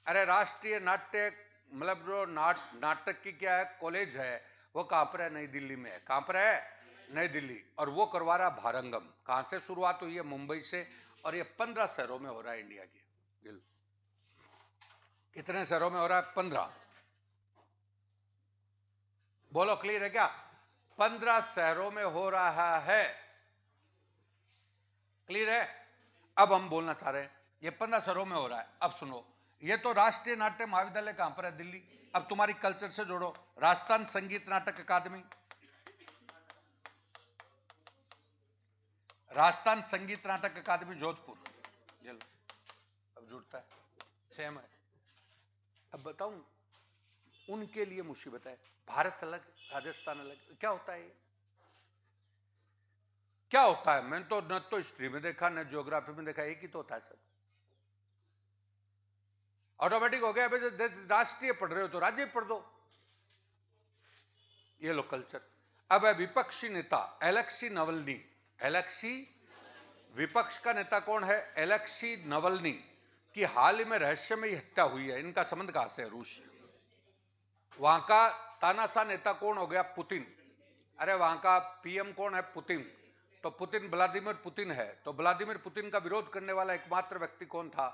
अरे राष्ट्रीय नाट्य, मतलब जो नाटक की क्या है, कॉलेज है, वो कहां पर है, नई दिल्ली में है। कहां पर है, नई दिल्ली, और वो करवा रहा भारंगम। कहां से शुरुआत हुई है, मुंबई से, और ये 15 शहरों में हो रहा है इंडिया के। कितने शहरों में हो रहा है, 15। बोलो, क्लियर है क्या, 15 शहरों में हो रहा है, क्लियर है। अब हम बोलना चाह रहे हैं, ये 15 शहरों में हो रहा है। अब सुनो, ये तो राष्ट्रीय नाट्य महाविद्यालय कहां पर है, दिल्ली। अब तुम्हारी कल्चर से जोड़ो, राजस्थान संगीत नाटक अकादमी, राजस्थान संगीत नाटक अकादमी जोधपुर, ये लो, अब जुड़ता है, सेम है। अब बताऊं, उनके लिए मुसीबत है, भारत अलग, राजस्थान अलग, क्या होता है, क्या होता है, मैंने तो न तो हिस्ट्री में देखा, न ज्योग्राफी में देखा, एक ही तो होता है सब, ऑटोमेटिक हो गया। राष्ट्रीय पढ़ रहे हो तो राज्य पढ़ दो, ये लो कल्चर। अब है विपक्षी नेता एलेक्सी नवल्नी, एलेक्सी, विपक्ष का नेता कौन है, एलेक्सी नवल्नी, की हाल ही में रहस्यमयी हत्या हुई है। इनका संबंध कहां से है, रूस। वहां का तानाशाह नेता कौन हो गया, पुतिन। अरे वहां का पीएम कौन है, पुतिन। तो पुतिन व्लादिमीर पुतिन है, तो व्लादिमीर पुतिन का विरोध करने वाला एकमात्र व्यक्ति कौन था?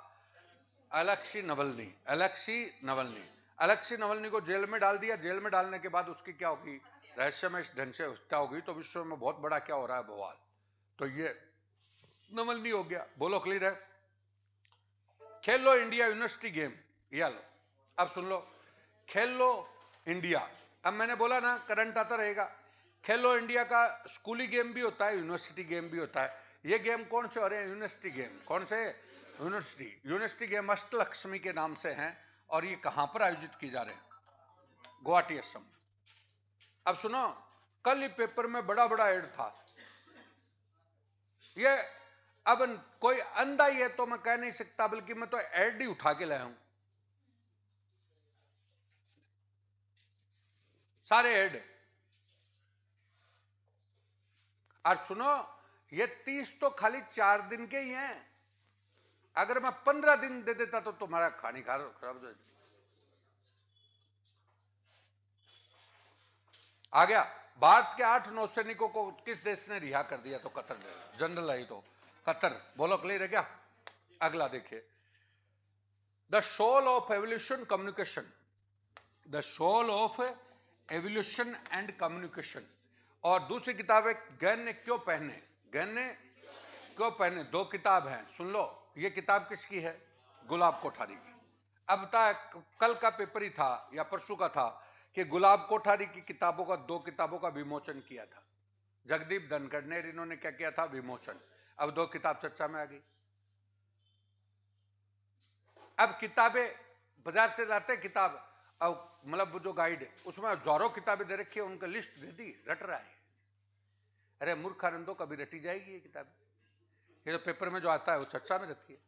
Alexei Navalny. Alexei Navalny. Alexei Navalny को जेल में डाल दिया। जेल में डालने के बाद उसकी क्या होगी? रहस्यमय ढंग से हत्या होगी। तो विश्व में बहुत बड़ा क्या हो रहा है? बवाल। तो ये नवल्नी हो गया। बोलो क्लियर है? खेलो इंडिया यूनिवर्सिटी गेम, ये लो, अब सुन लो। खेलो इंडिया, अब मैंने बोला ना करंट आता रहेगा। खेलो इंडिया का स्कूली गेम भी होता है, यूनिवर्सिटी गेम भी होता है। ये गेम कौन से हो रहे हैं? University game. कौन से? यूनिवर्सिटी। यूनिवर्सिटी गेम अष्टलक्ष्मी के नाम से हैं। और ये कहां पर आयोजित की जा रहे हैं? गुवाहाटी असम। अब सुनो, कल ही पेपर में बड़ा बड़ा एड था। ये अब कोई अंधा ही है तो मैं कह नहीं सकता, बल्कि मैं तो एड ही उठा के लाया हूं, सारे एड। और सुनो, ये 30 तो खाली 4 दिन के ही हैं। अगर मैं 15 दिन दे देता तो तुम्हारा खानी खराब हो जाती। आ गया। भारत के 8 नौसैनिकों को किस देश ने रिहा कर दिया? तो कतर ने। जनरल है तो कतर। बोलो क्लियर है क्या? अगला देखिए, the soul of evolution communication. The soul of evolution and communication. और दूसरी किताब है गैन ने क्यों पहने। गैन ने क्यों पहने। 2 किताब हैं, सुन लो। ये किताब किसकी है? गुलाब कोठारी की। अब बता, कल का पेपर ही था या परसों का था कि गुलाब कोठारी की किताबों का 2 किताबों का विमोचन किया था जगदीप धनखड़ ने। इन्होंने क्या किया था? विमोचन। अब 2 किताब चर्चा में आ गई। अब किताबें बाजार से लाते किताब, अब मतलब जो गाइड उसमें हजारों किताबें दे रखी है, उनका लिस्ट दे दी, रट रहा है। अरे मूर्खानंदो, कभी रटी जाएगी ये किताब? ये तो पेपर में जो आता है वो चर्चा में रहती है।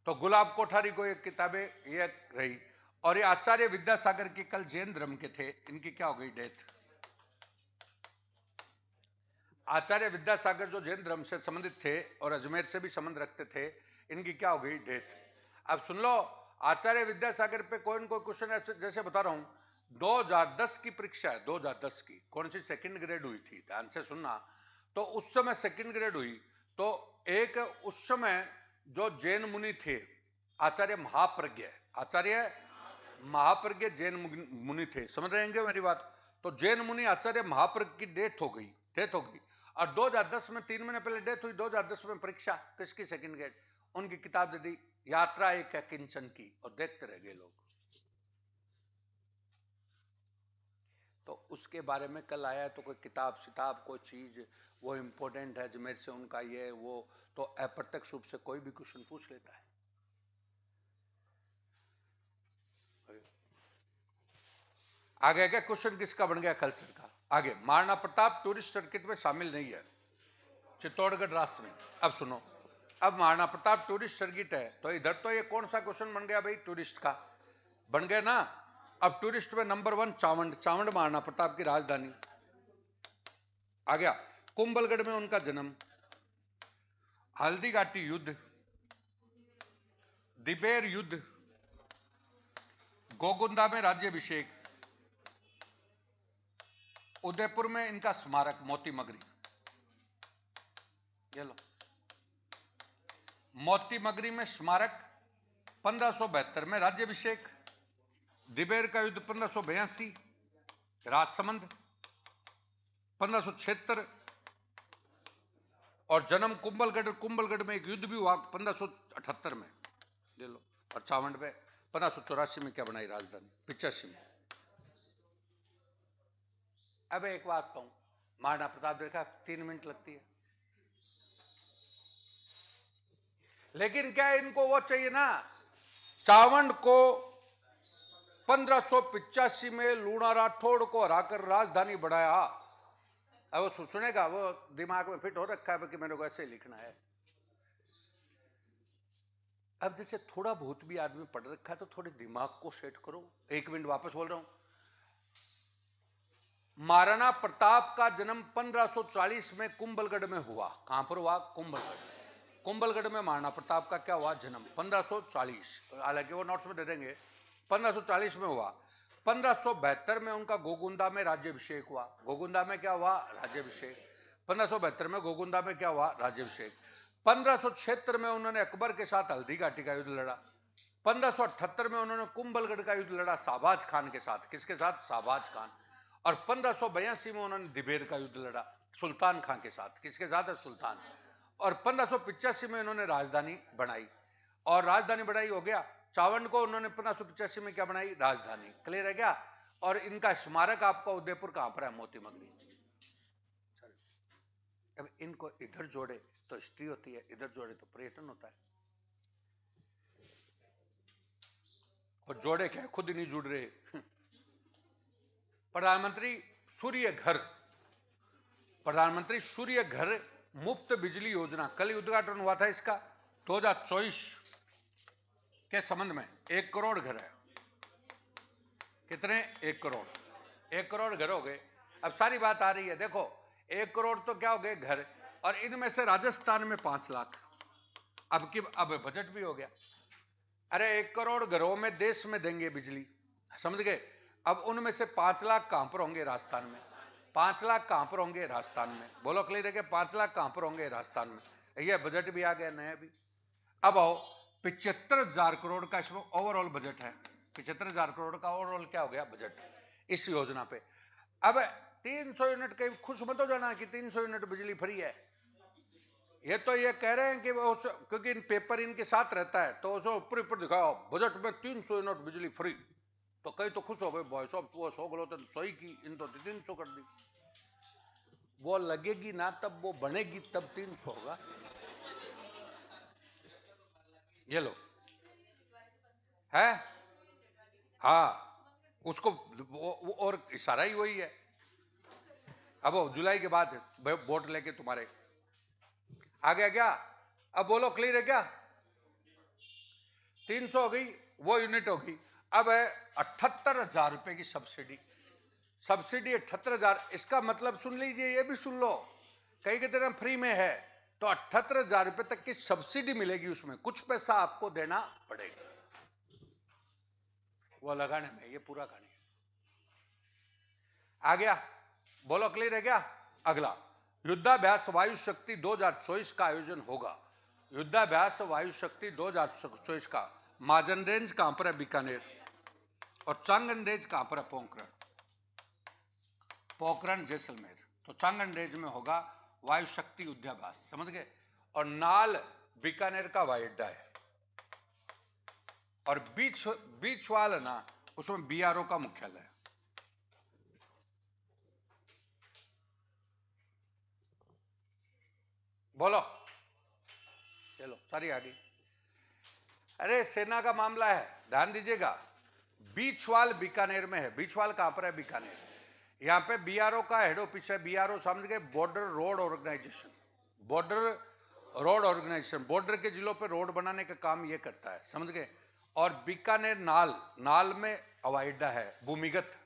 तो गुलाब कोठारी को ये किताबें ये रही। और ये आचार्य विद्यासागर के कल जैन धर्म के थे, इनकी क्या हो गई? डेथ। आचार्य विद्यासागर जो जैन धर्म से संबंधित थे और अजमेर से भी संबंध रखते थे, इनकी क्या हो गई? डेथ। अब सुन लो, आचार्य विद्यासागर पे कोई न कोई क्वेश्चन जैसे बता रहा हूं, 2010 की परीक्षा है, 2010 की। कौन सी? सेकंड ग्रेड हुई थी, ध्यान से सुनना। तो उस समय सेकंड ग्रेड हुई, तो एक उस समय जो जैन मुनि थे, आचार्य महाप्रज्ञ, आचार्य महाप्रज्ञ जैन मुनि थे, समझ रहे हैं मेरी बात? तो जैन मुनि आचार्य महाप्रज्ञ की डेथ हो गई। डेथ हो गई। और 2010 में 3 महीने पहले डेथ हुई। 2010 में परीक्षा किसकी? Second grade. उनकी किताब दे दी, यात्रा एक है किंचन की, और देखते रह गए लोग। तो उसके बारे में कल आया तो कोई किताब सिताब कोई चीज वो इंपॉर्टेंट है अजमेर से उनका ये वो, तो अप्रत्यक्ष रूप से कोई भी क्वेश्चन पूछ लेता है। आगे क्या क्वेश्चन किसका बन गया? कल्चर का। आगे, महाराणा प्रताप टूरिस्ट सर्किट में शामिल नहीं है, चित्तौड़गढ़ राष्ट्र में। अब सुनो, अब महाराणा प्रताप टूरिस्ट सर्किट है, तो इधर तो ये कौन सा क्वेश्चन बन गया भाई? टूरिस्ट का बन गया ना। अब टूरिस्ट में नंबर 1 चावंड। चावंड महाराणा प्रताप की राजधानी। आ गया। कुंभलगढ़ में उनका जन्म। हल्दी घाटी युद्ध, दिबेर युद्ध, गोगुंदा में राज्याभिषेक, उदयपुर में इनका स्मारक मोती मगरी। ये लो, मोती मगरी में स्मारक। 1572 में राज्याभिषेक, दिबेर का युद्ध 1582, राजसमंद 1576, और जन्म कुंभलगढ़। कुंभलगढ़ में एक युद्ध भी हुआ 1578 में। ले लो। और चावंड में 1584 में क्या बनाई राजधानी? 85 में। अब एक बात कहूं, महाराणा प्रताप देखा 3 मिनट लगती है, लेकिन क्या इनको वो चाहिए ना, चावंड को 1585 में लूणा राठौड़ को हराकर राजधानी बढ़ाया। अब वो सुनेगा, वो दिमाग में फिट हो रखा है कि मेरे को ऐसे लिखना है। अब जैसे थोड़ा बहुत भी आदमी पढ़ रखा है तो थोड़े दिमाग को सेट करो। 1 मिनट वापस बोल रहा हूं। महाराणा प्रताप का जन्म 1540 में कुंभलगढ़ में हुआ। कहां पर हुआ? कुंभलगढ़। कुंभलगढ़ में महाराणा प्रताप का क्या हुआ? जन्म 1540। हालांकि वो नोट्स में दे देंगे। 1540 में हुआ। 1572 में उनका गोगुंदा में राज्याभिषेक हुआ। गोगुंदा में क्या हुआ? राज्याभिषेक। 1572 में गोगुंदा में क्या हुआ, राज्याभिषेक। 1576 में उन्होंने अकबर के साथ हल्दी घाटी का युद्ध लड़ा। 1578 में उन्होंने कुंभलगढ़ का युद्ध लड़ा शाहबाज खान के साथ। किसके साथ? शाहबाज खान। और 1582 में उन्होंने दिबेर का युद्ध लड़ा सुल्तान खान के साथ। किसके साथ है? सुल्तान। और 1585 में इन्होंने राजधानी बनाई, और राजधानी बनाई हो गया चावंड को उन्होंने 1585 में क्या बनाई? राजधानी। क्लियर है क्या? और इनका स्मारक आपका उदयपुर कहां पर है? मोती मगनी। अब इनको इधर जोड़े तो हिस्ट्री होती है, इधर जोड़े तो पर्यटन होता है। और जोड़े क्या, खुद ही नहीं जुड़ रहे। प्रधानमंत्री सूर्य घर, प्रधानमंत्री सूर्य घर मुफ्त बिजली योजना, कल उद्घाटन हुआ था इसका 2024 के संबंध में। 1 करोड़ घर है। कितने? 1 करोड़। 1 करोड़ घर हो गए। अब सारी बात आ रही है, देखो 1 करोड़ तो क्या हो गए घर, और इनमें से राजस्थान में 5 लाख। अब बजट भी हो गया। अरे 1 करोड़ घरों में देश में देंगे बिजली, समझ गए? अब उनमें से 5 लाख कहां पर होंगे? राजस्थान में। 5 लाख कहां पर होंगे? राजस्थान में। बोलो क्लियर है कि 5 लाख कहां पर होंगे? राजस्थान में। यह बजट भी आ गया नया भी। अब आओ 75,000 करोड़ का इसमें ओवरऑल बजट है। 75,000 करोड़ का ओवरऑल क्या हो गया? बजट इस योजना पे। अब 300 यूनिट के खुश मत हो जाना कि 300 यूनिट बिजली फ्री है। ये तो ये कह रहे हैं कि वो क्योंकि इन पेपर इनके साथ रहता है तो उसको ऊपर ऊपर दिखाओ बजट में 300 यूनिट बिजली फ्री, तो कई तो खुश हो गए, बॉय साहब वो 100 किलो तो सही की, इन तो 300 कर दी। वो लगेगी ना तब वो बनेगी तब 300 होगा। ये लो है, हाँ उसको और इशारा ही वही है। अब वो जुलाई के बाद वोट लेके तुम्हारे आ गया क्या? अब बोलो क्लियर है क्या? 300 हो गई, वो यूनिट होगी। अब है 78,000 रुपए की सब्सिडी। सब्सिडी 78,000। इसका मतलब सुन लीजिए, ये भी सुन लो, कई के तरह फ्री में है तो 78,000 रुपए तक की सब्सिडी मिलेगी, उसमें कुछ पैसा आपको देना पड़ेगा वो लगाने में। ये पूरा कहानी है। आ गया? बोलो क्लियर है क्या? अगला युद्धाभ्यास वायु शक्ति 2024 का आयोजन होगा। युद्धाभ्यास वायु शक्ति 2024 का माजन रेंज कहां पर है? बीकानेर। और चांगन रेंज कहां पर है? पोखरण। पोखरण जैसलमेर। तो चांगन रेंज में होगा वायु शक्ति युद्धाभ्यास, समझ गए? और नाल बीकानेर का हवाई अड्डा है। और बीच वाल है ना, उसमें बीआरओ का मुख्यालय है। बोलो, चलो सारी आ गई। अरे सेना का मामला है, ध्यान दीजिएगा। बीचवाल बीकानेर में है। बीचवाल कहां पर है? बीकानेर। यहां पे बीआरओ का हेड ऑफिस है। बीआरओ समझ गए? Border road organisation. Border road organisation, border के जिलों पे रोड बनाने का काम ये करता है, समझ गए? और बीकानेर नाल में हवाई अड्डा है भूमिगत।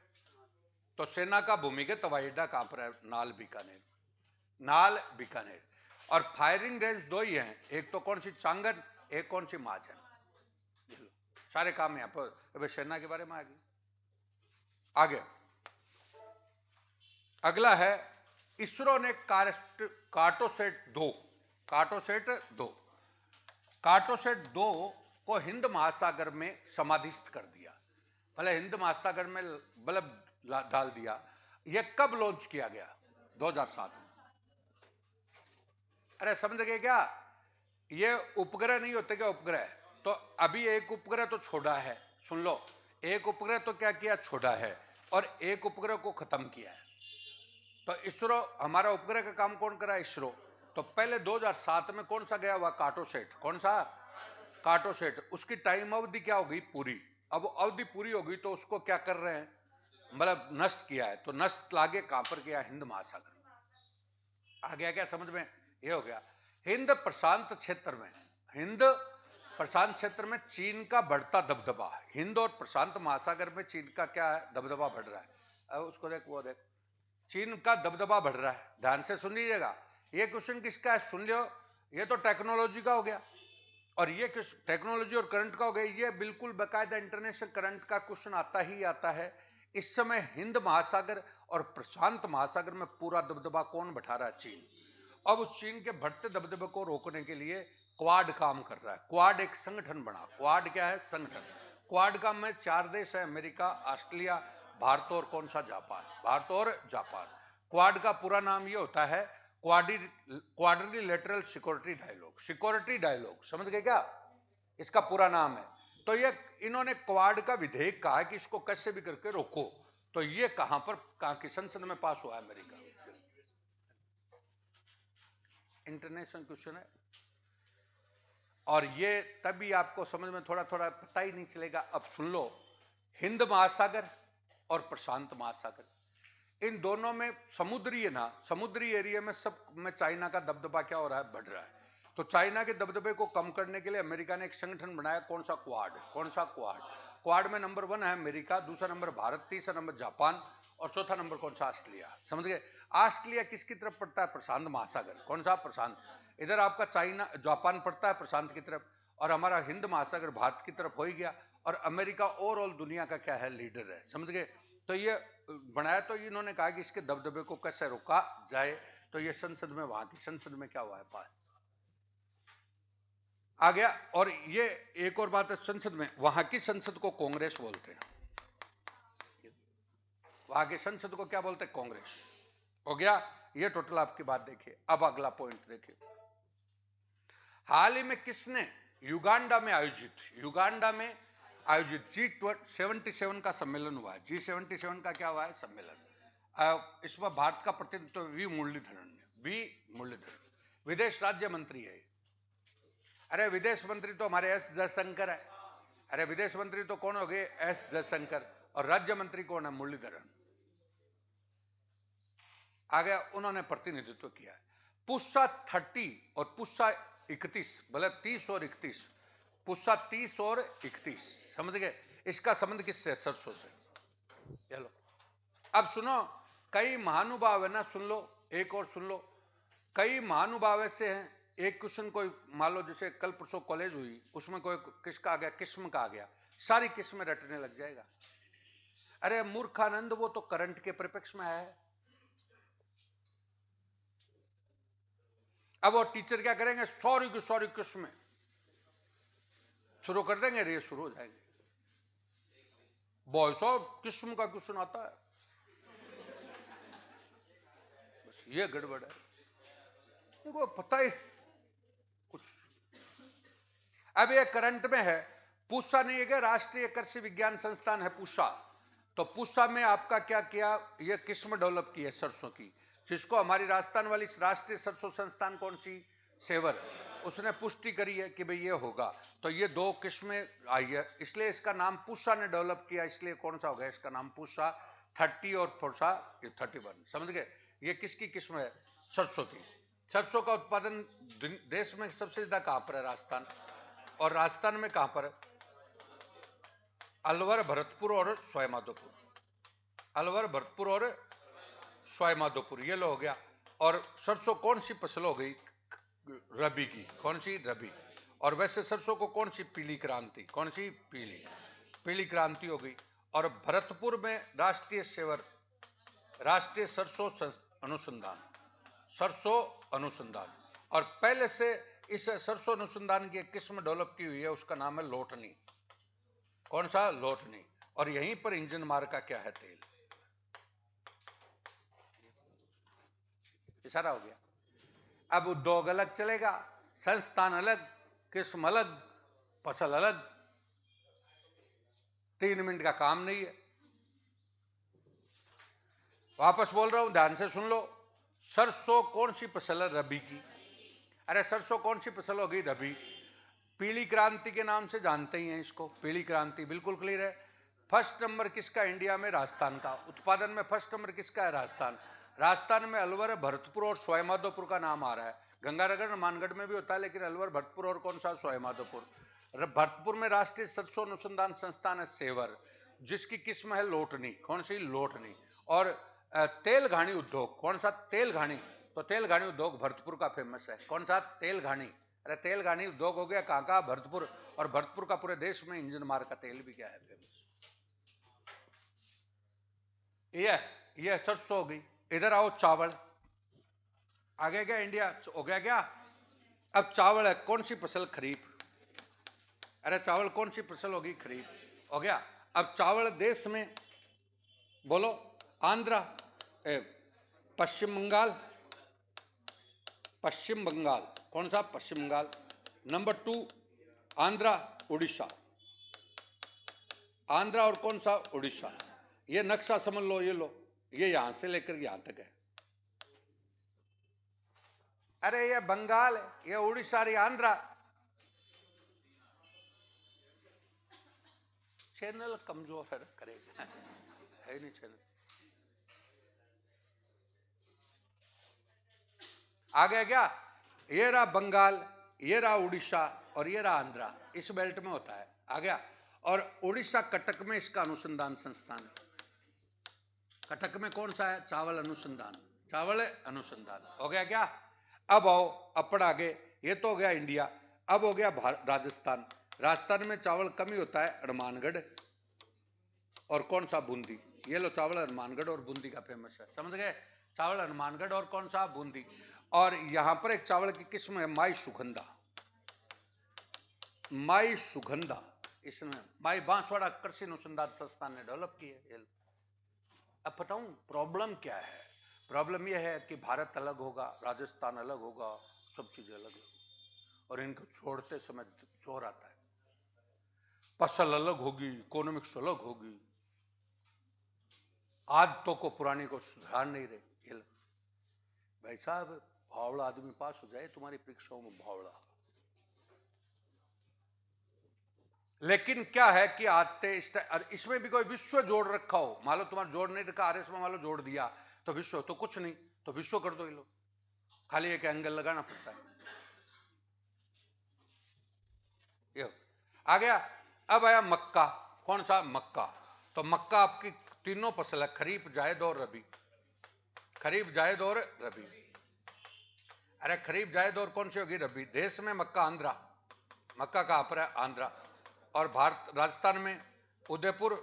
तो सेना का भूमिगत हवाई अड्डा कहां पर है? नाल बीकानेर। नाल बीकानेर। और फायरिंग रेंज 2 ही हैं, एक तो कौन सी? चांगन, एक कौन सी? माजन। सारे काम यहां पर। अबे सेना के बारे में आ गई। आगे अगला है इसरो ने कार्टोसेट 2 को हिंद महासागर में समाधिस्थ कर दिया। भले हिंद महासागर में बल्ब डाल दिया। यह कब लॉन्च किया गया? 2007 में। अरे समझ गए क्या? ये उपग्रह नहीं होते क्या? उपग्रह तो अभी एक उपग्रह तो छोड़ा है, सुन लो, एक उपग्रह तो क्या किया? छोड़ा है, और एक उपग्रह को खत्म किया है। तो इसरो, हमारा उपग्रह का काम कौन करा? इसरो। तो पहले 2007 में कौन सा गया हुआ? कार्टोसेट। कौन सा? कार्टोसेट। उसकी टाइम अवधि क्या हो गई? पूरी। अब अवधि पूरी हो गई तो उसको क्या कर रहे हैं? मतलब नष्ट किया है। तो नष्ट लागे कहां पर किया? हिंद महासागर। आ गया क्या समझ में? ये हो गया। हिंद प्रशांत क्षेत्र में, हिंद प्रशांत क्षेत्र में चीन का बढ़ता दबदबा। हिंद और प्रशांत महासागर में चीन का क्या है? दबदबा बढ़ रहा है। अब उसको देख, वो देख, चीन का दबदबा बढ़ रहा है। ध्यान से सुन लीजिएगा। ये क्वेश्चन किसका है? सुन लियो। ये तो टेक्नोलॉजी का हो गया, और ये टेक्नोलॉजी और करंट का हो गया। ये बिल्कुल बाकायदा इंटरनेशनल करंट का क्वेश्चन आता ही आता है इस समय हिंद महासागर और प्रशांत महासागर में पूरा दबदबा कौन बैठा रहा है? चीन। अब उस चीन के बढ़ते दबदबे को रोकने के लिए क्वाड काम कर रहा है। क्वाड एक संगठन बना। क्वाड क्या है? संगठन। क्वाड का में 4 देश है, अमेरिका, ऑस्ट्रेलिया, भारत और कौन सा? जापान। भारत और जापान। क्वाड का पूरा नाम ये होता है quadrilateral security dialogue. Security dialogue, समझ गए क्या? इसका पूरा नाम है। तो ये इन्होंने क्वाड का विधेयक कहा है कि इसको कैसे भी करके रोको। तो ये कहां की संसद में पास हुआ है? अमेरिका। इंटरनेशनल क्वेश्चन है, और ये तभी आपको समझ में थोड़ा थोड़ा पता ही नहीं चलेगा। अब सुन लो, हिंद महासागर और प्रशांत महासागर, इन दोनों में समुद्री एरिया में सब में चाइना का दबदबा क्या हो रहा है? बढ़ रहा है। तो चाइना के दबदबे को कम करने के लिए अमेरिका ने एक संगठन बनाया। कौन सा? क्वाड। कौन सा? क्वाड। क्वाड में नंबर 1 है अमेरिका, दूसरा नंबर भारत, तीसरा नंबर जापान और चौथा नंबर कौन सा? ऑस्ट्रेलिया। समझ गए? ऑस्ट्रेलिया किसकी तरफ पड़ता है? प्रशांत महासागर। कौन सा? प्रशांत। इधर आपका चाइना, जापान पड़ता है प्रशांत की तरफ, और हमारा हिंद महासागर भारत की तरफ हो ही गया। और अमेरिका ओवरऑल दुनिया का क्या है? लीडर है। समझ गए? तो ये बनाया, तो इन्होंने कहा कि इसके दबदबे को कैसे रोका जाए। तो ये संसद में, वहां की संसद में क्या हुआ है? पास आ गया। और ये एक और बात है, संसद में, वहां की संसद को कांग्रेस बोलते हैं। वहां की संसद को क्या बोलते हैं? कांग्रेस। हो गया। ये टोटल आपकी बात देखिए। अब अगला पॉइंट देखिए, हाल ही में किसने युगांडा में आयोजित G77 का सम्मेलन हुआ है। G77 का क्या हुआ है? सम्मेलन। इसमें भारत का प्रतिनिधित्व वी मुरलीधरन विदेश राज्य मंत्री है। अरे विदेश मंत्री तो हमारे एस जयशंकर है। अरे विदेश मंत्री तो कौन हो गए? एस जयशंकर। और राज्य मंत्री कौन है? मुरलीधरन। आ गया। उन्होंने प्रतिनिधित्व किया है। पुष्सा 30 और पुष्सा 31, मतलब 30 और 31, पुष्सा 30 और 31, समझ गए? इसका संबंध किससे? सरसों से। चलो अब सुनो, कई महानुभाव है ना, सुन लो, एक और सुन लो। कई महानुभाव ऐसे हैं, एक क्वेश्चन कोई मान लो, जैसे कल परसों कॉलेज हुई, उसमें कोई किसका आ गया? किस्म का आ गया, सारी किस्में रटने लग जाएगा। अरे मूर्खानंद, वो तो करंट के परिप्रेक्ष्य में है। अब वो टीचर क्या करेंगे? सॉरी किस्में शुरू कर देंगे, रे शुरू हो जाएंगे। बॉय साहब किस्म का क्वेश्चन आता है, बस ये गड़बड़ है। देखो पता ही कुछ। अब ये करंट में है। पूषा नहीं है क्या? राष्ट्रीय कृषि विज्ञान संस्थान है पूषा। तो पूषा में आपका क्या किया? ये किस्म डेवलप की है सरसों की, जिसको हमारी राजस्थान वाली राष्ट्रीय सरसों संस्थान कौन सी? सेवर, उसने पुष्टि करी है कि भाई ये होगा। तो ये 2 किस्में आई है, इसलिए इसका नाम पूषा ने डेवलप किया, इसलिए कौन सा हो गया इसका नाम? पूषा 30 और पूषा 31। समझ गए? ये किसकी किस्म है? सरसों की। सरसों का उत्पादन देश में सबसे ज्यादा कहां पर है? राजस्थान। और राजस्थान में कहां पर है? अलवर, भरतपुर और सवाईमाधोपुर। अलवर, भरतपुर और सवाईमाधोपुर, ये लो हो गया। और सरसों कौन सी फसल हो गई? रबी की। कौन सी? रबी। और वैसे सरसों को कौन सी? पीली क्रांति। कौन सी? पीली क्रांति हो गई। और भरतपुर में राष्ट्रीय सेवर, राष्ट्रीय सरसों अनुसंधान। और पहले से इस सरसों अनुसंधान की एक किस्म डेवलप की हुई है, उसका नाम है लोटनी। कौन सा? लोटनी। और यहीं पर इंजन मार्ग का क्या है? तेल। इशारा हो गया। अब उद्योग अलग चलेगा, संस्थान अलग, किस्म अलग, फसल अलग। 3 मिनट का काम नहीं है। वापस बोल रहा हूं, ध्यान से सुन लो। सरसों कौन सी फसल है? रबी की। अरे सरसों कौन सी फसल होगी? रबी। पीली क्रांति के नाम से जानते ही हैं इसको, पीली क्रांति, बिल्कुल क्लियर है। फर्स्ट नंबर किसका इंडिया में? राजस्थान का। उत्पादन में फर्स्ट नंबर किसका है? राजस्थान। राजस्थान में अलवर, भरतपुर और सवाईमाधोपुर का नाम आ रहा है। गंगानगर, मानगढ़ में भी होता है, लेकिन अलवर, भरतपुर और कौन सा? सवाईमाधोपुर। भरतपुर में राष्ट्रीय सरसों अनुसंधान संस्थान है सेवर, जिसकी किस्म है लोटनी। कौन सी? लोटनी। और तेल घानी उद्योग, कौन सा? तेल घानी। तो तेल घानी उद्योग भरतपुर का फेमस है। कौन सा? तेल घानी। अरे तेल घानी उद्योग हो गया कहां का? भरतपुर। और भरतपुर का पूरे देश में इंजन मार्ग का तेल भी क्या है? फेमस। ये सरसों हो गई। इधर आओ चावल, आगे क्या इंडिया हो गया क्या? अब चावल है, कौन सी फसल? खरीफ। अरे चावल कौन सी फसल होगी? खरीफ हो गया। अब चावल देश में बोलो, आंध्रा, पश्चिम बंगाल, पश्चिम बंगाल, कौन सा? पश्चिम बंगाल। नंबर 2 आंध्रा, उड़ीसा, आंध्रा और कौन सा? उड़ीसा। ये नक्शा समझ लो, ये लो, ये यहां से लेकर यहां तक है। अरे ये बंगाल, ये उड़ीसा, ये आंध्रा। चैनल कमजोर है, करेगा है नहीं चैनल। आ गया क्या? ये रहा बंगाल, ये रहा उड़ीसा और ये रहा आंध्रा, इस बेल्ट में होता है। आ गया। और उड़ीसा कटक में इसका अनुसंधान संस्थान है। कटक में कौन सा है? चावल अनुसंधान, चावल अनुसंधान। हो गया क्या? अब आओ अपड़ आगे, ये तो हो गया इंडिया। अब हो गया राजस्थान। राजस्थान में चावल कम ही होता है, हनुमानगढ़ और कौन सा? बूंदी। ये लो, चावल हनुमानगढ़ और बूंदी का फेमस है, समझ गए? चावल हनुमानगढ़ और कौन सा? बूंदी। और यहां पर एक चावल की किस्म है माई सुगंधा, माई सुगंधा। इसमें माई बांसवाड़ा कृषि अनुसंधान संस्थान ने डेवलप की है। अब बताऊं प्रॉब्लम क्या है? प्रॉब्लम यह है कि भारत अलग होगा, राजस्थान अलग होगा, सब चीजें अलग होगी, और इनको छोड़ते समय जोर आता है। फसल अलग होगी, इकोनॉमिक्स अलग होगी, आदतों को पुरानी को सुधार नहीं रहे। भाई साहब, भावड़ा आदमी पास हो जाए तुम्हारी परीक्षाओं में, भावड़ा। लेकिन क्या है कि आते इसमें भी कोई विश्व जोड़ रखा हो, मान लो तुम्हारा जोड़ नहीं रखा, आरएस में मान लो जोड़ दिया, तो विश्व तो कुछ नहीं, तो विश्व कर दो। ये लो, खाली एक एंगल लगाना पड़ता है। ये आ गया। अब आया मक्का, कौन सा? मक्का। तो मक्का आपकी तीनों फसल है, खरीफ, जायद और रबी। खरीफ, जायद और रबी। अरे खरीफ, जायद और कौन सी होगी? रबी। देश में मक्का आंध्रा, मक्का कहां पर है? आंध्रा। और भारत राजस्थान में उदयपुर,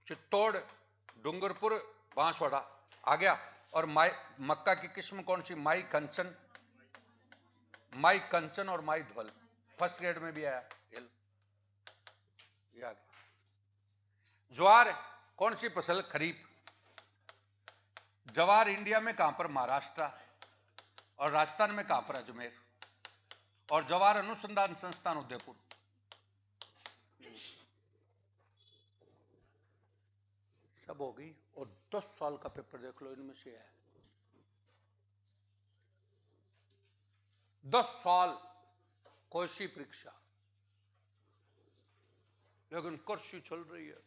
चित्तौड़, डूंगरपुर, बांसवाड़ा। आ गया। और मक्का की किस्म कौन सी? माई कंचन, माई कंचन और माई धवल, फर्स्ट ग्रेड में भी आया। ये आ गया। ज्वार कौन सी फसल? खरीफ। ज्वार इंडिया में कहां पर? महाराष्ट्र। और राजस्थान में कहां पर? अजमेर। और ज्वार अनुसंधान संस्थान उदयपुर। सब हो गई। और 10 साल का पेपर देख लो, इनमें से है 10 साल कोई सी परीक्षा, लेकिन कर्फ्यू चल रही है।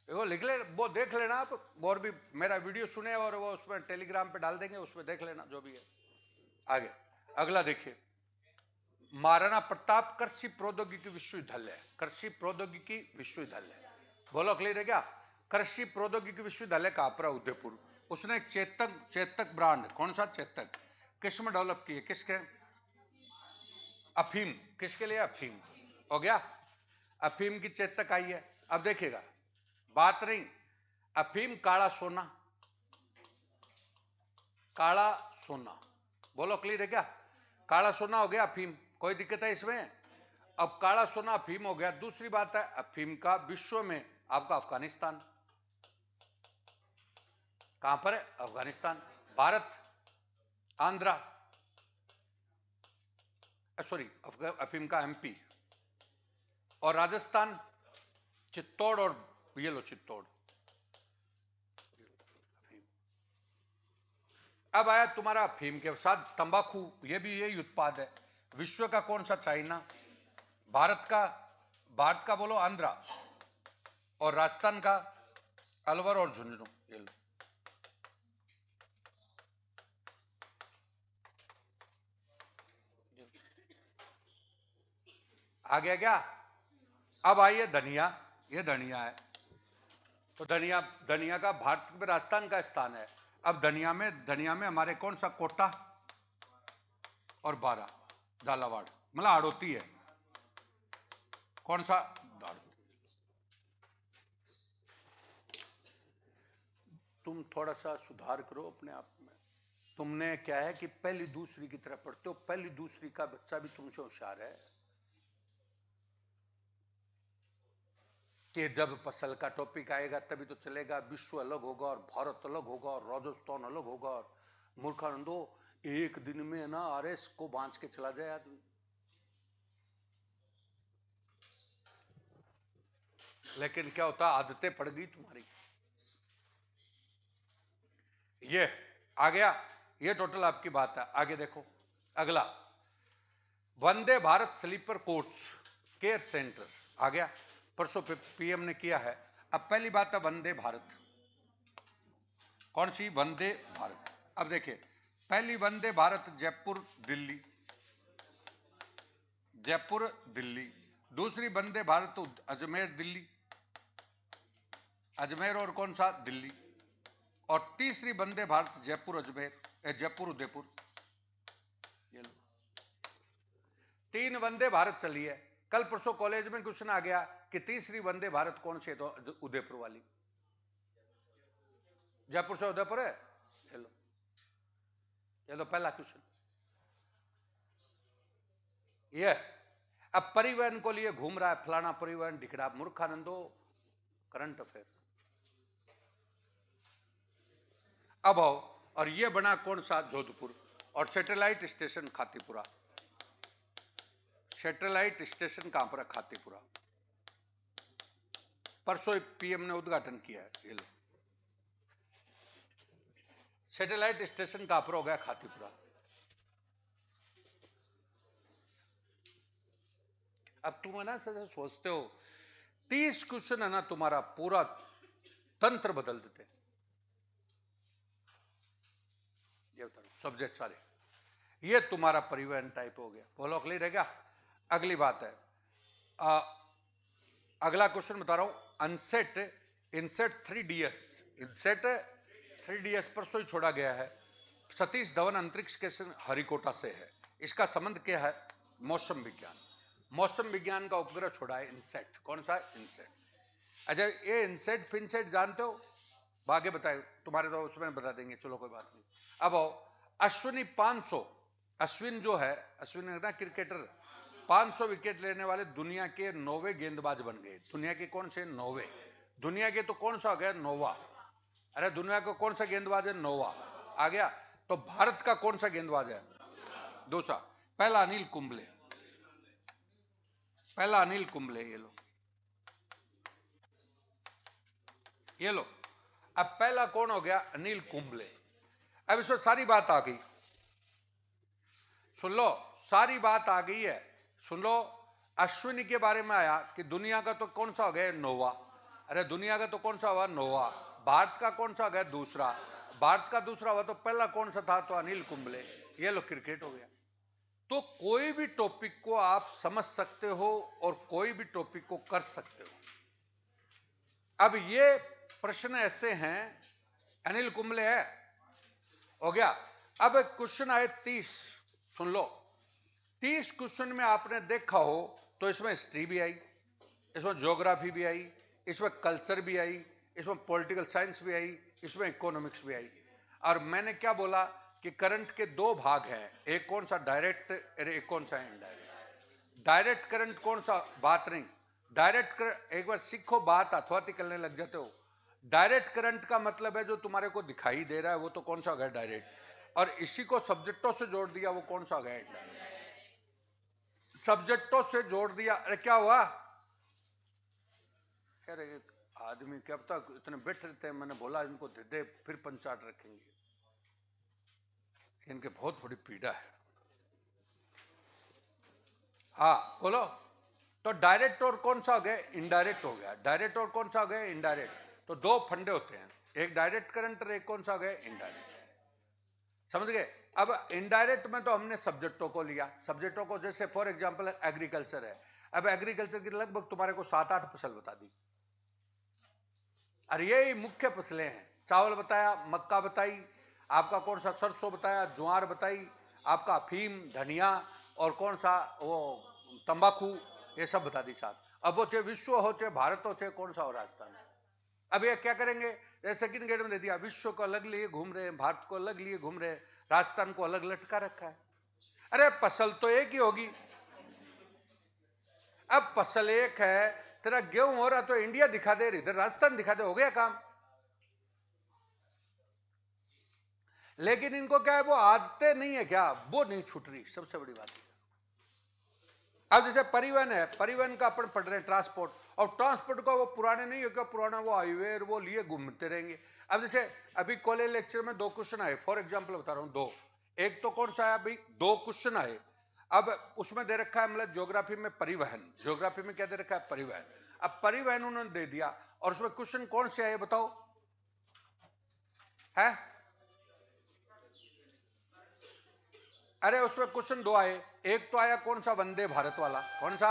वो लिख ले, वो देख लेना आप, और भी मेरा वीडियो सुने और वो उसमें टेलीग्राम पे डाल देंगे, उसमें देख लेना जो भी है। आगे अगला देखिए, महाराणा प्रताप कृषि प्रौद्योगिकी विश्वविद्यालय, कृषि प्रौद्योगिकी विश्वविद्यालय, बोलो क्लियर है क्या? कृषि प्रौद्योगिकी विश्वविद्यालय कहां पर? उदयपुर। उसने एक चेतक ब्रांड, कौन सा? चेतक किस्म डेवलप की है, किसके? अफीम। किसके लिए? अफीम। हो गया। अफीम की चेतक आई है। अब देखिएगा, बात नहीं, अफीम काला सोना, काला सोना, बोलो क्लियर है क्या? काला सोना हो गया अफीम, कोई दिक्कत है इसमें? अब काला सोना अफीम हो गया। दूसरी बात है, अफीम का विश्व में आपका अफगानिस्तान, कहां पर है? अफगानिस्तान। भारत, आंध्रा, सॉरी, अफीम का एमपी। और राजस्थान, चित्तौड़, और ये लो चित्तौड़। अब आया तुम्हारा अफीम के साथ तंबाकू, ये भी यही उत्पाद है। विश्व का कौन सा? चाइना। भारत का बोलो आंध्रा। और राजस्थान का अलवर और झुंझुनू। ये लो, आ गया क्या? अब आइए धनिया, ये धनिया है। तो धनिया का भारत में राजस्थान का स्थान है। अब धनिया में हमारे कौन सा? कोटा और बारा, झालावाड़, मतलब आड़ोती है। कौन सा? तुम थोड़ा सा सुधार करो अपने आप में। तुमने क्या है कि पहली दूसरी की तरह पढ़ते हो, पहली दूसरी का बच्चा भी तुमसे होशियार है कि जब फसल का टॉपिक आएगा तभी तो चलेगा, विश्व अलग होगा और भारत अलग होगा और राजस्थान अलग होगा और मूर्खानंदो एक दिन में ना आरएस को बांच के चला जाए आदमी। लेकिन क्या होता, आदतें पड़ गई तुम्हारी। ये आ गया, ये टोटल आपकी बात है। आगे देखो अगला, Vande Bharat sleeper coach care centre आ गया, परसों पीएम ने किया है। अब पहली बात है वंदे भारत, कौन सी वंदे भारत। अब देखिए पहली वंदे भारत जयपुर दिल्ली, जयपुर दिल्ली। दूसरी वंदे भारत अजमेर दिल्ली, अजमेर और कौन सा दिल्ली। और तीसरी वंदे भारत जयपुर अजमेर, जयपुर उदयपुर। ये लो 3 वंदे भारत चली है। कल परसों कॉलेज में क्वेश्चन आ गया कि तीसरी वंदे भारत कौन सी है, तो उदयपुर वाली, जयपुर से उदयपुर है। ये लो पहला क्वेश्चन ये। अब परिवहन को लिए घूम रहा है फलाना परिवहन ढिकड़ा, मूर्खानंदो करंट अफेयर। अब आओ, और ये बना कौन सा, जोधपुर। और satellite station Khatipura, satellite station कहां पर है, खातीपुरा। परसों पीएम ने उद्घाटन किया है। ये लो सैटेलाइट स्टेशन कहां पर हो गया, खातीपुरा। अब तुम है ना सोचते हो 30 क्वेश्चन है ना, तुम्हारा पूरा तंत्र बदल देते। ये सब्जेक्ट सारे, ये तुम्हारा परिवहन टाइप हो गया। बोलो क्लियर है क्या। अगली बात है, अगला क्वेश्चन बता रहा हूं, unset INSAT 3DS, INSAT 3DS परसों ही छोड़ा गया है। सतीश धवन अंतरिक्ष स्टेशन हरिकोटा से है। इसका संबंध क्या है, मौसम विज्ञान। मौसम विज्ञान का उपग्रह छोड़ा है इनसेट। कौन सा, इनसेट। अच्छा ये इनसेट फिनसेट जानते हो, आगे बताए तुम्हारे तो उसमें बता देंगे, चलो कोई बात नहीं। अब आओ, अश्विनी 500, अश्विन जो है, अश्विन है ना क्रिकेटर, 500 विकेट लेने वाले दुनिया के 9वें गेंदबाज बन गए। दुनिया के कौन से, 9वें। दुनिया के तो कौन सा हो गया, 9वां। अरे दुनिया का कौन सा गेंदबाज है, 9वां आ गया। तो भारत का कौन सा गेंदबाज है, दूसरा। पहला अनिल कुंबले, पहला अनिल कुंबले। ये लो, ये लो। अब पहला कौन हो गया, अनिल कुंबले। अब इसमें सारी बात आ गई, सुन लो, सारी बात आ गई है, सुन लो। अश्विनी के बारे में आया कि दुनिया का तो कौन सा हो गया, 9वां। अरे दुनिया का तो कौन सा हुआ, 9वां। भारत का कौन सा हो गया, दूसरा। भारत का दूसरा हुआ तो पहला कौन सा था, तो अनिल कुंबले। ये लो क्रिकेट हो गया। तो कोई भी टॉपिक को आप समझ सकते हो और कोई भी टॉपिक को कर सकते हो। अब ये प्रश्न ऐसे हैं, अनिल कुंबले है, हो गया। अब क्वेश्चन आए 30, सुन लो। 30 क्वेश्चन में आपने देखा हो तो इसमें हिस्ट्री भी आई, इसमें ज्योग्राफी भी आई, इसमें कल्चर भी आई, इसमें पॉलिटिकल साइंस भी आई, इसमें इकोनॉमिक्स भी आई। और मैंने क्या बोला कि करंट के 2 भाग हैं, एक कौन सा डायरेक्ट, एक कौन सा इनडायरेक्ट। डायरेक्ट करंट कौन सा, बात नहीं। डायरेक्ट करंट एक बार सीखो, बात अथवाती करने लग जाते हो। डायरेक्ट करंट का मतलब है जो तुम्हारे को दिखाई दे रहा है, वो तो कौन सा हो गया, डायरेक्ट। और इसी को सब्जेक्टों से जोड़ दिया, वो कौन सा हो गया, इनडायरेक्ट। सब्जेक्टों से जोड़ दिया। अरे क्या हुआ, अरे आदमी कब तक इतने बैठ रहते हैं, मैंने बोला इनको दे दे, फिर पंचाट रखेंगे, इनके बहुत बड़ी पीड़ा है। हाँ बोलो। तो डायरेक्ट और कौन सा हो गया, इनडायरेक्ट हो गया। डायरेक्ट और कौन सा हो गया, इनडायरेक्ट। तो 2 फंडे होते हैं, एक डायरेक्ट करंट और एक कौन सा हो गया, इनडायरेक्ट। समझ गए। अब इनडायरेक्ट में तो हमने सब्जेक्टों को लिया, सब्जेक्टों को, जैसे फॉर एग्जांपल एग्रीकल्चर है। अब एग्रीकल्चर की लगभग तुम्हारे को 7-8 फसल बता दी, और यही मुख्य फसलें हैं। चावल बताया, मक्का बताई, आपका कौन सा सरसों बताया, ज्वार बताई, आपका अफीम, धनिया, और कौन सा वो तंबाकू, ये सब बता दी साथ। अब वो चाहे विश्व हो, चाहे भारत हो, चाहे कौन सा हो, राजस्थान। अब ये क्या करेंगे? सेकंड ग्रेड में दे दिया, विश्व को अलग लिए घूम रहे हैं, भारत को अलग लिए घूम रहे हैं, राजस्थान को अलग लटका रखा है। अरे फसल तो एक ही होगी। अब फसल एक है, तेरा गेहूं हो रहा तो इंडिया दिखा दे, इधर राजस्थान दिखा दे, हो गया काम। लेकिन इनको क्या है, वो आदतें नहीं है क्या, वो नहीं छूट रही, सबसे बड़ी बात है। अब जैसे परिवहन है, परिवहन का अपन पढ़ रहे हैं ट्रांसपोर्ट, और ट्रांसपोर्ट का वो पुराने नहीं है क्या, पुराना वो हाईवे वो लिए घूमते रहेंगे। अब जैसे अभी कॉलेज लेक्चर में 2 क्वेश्चन आए, फॉर एग्जांपल बता रहा हूं 2। एक तो कौन सा है, अभी 2 क्वेश्चन आए। अब उसमें दे रखा है, मतलब ज्योग्राफी में परिवहन, ज्योग्राफी में क्या दे रखा है, परिवहन। अब परिवहन उन्होंने दे दिया, और उसमें क्वेश्चन कौन से आए बताओ, है? अरे उसमें क्वेश्चन 2 आए। एक तो आया कौन सा, वंदे भारत वाला, कौन सा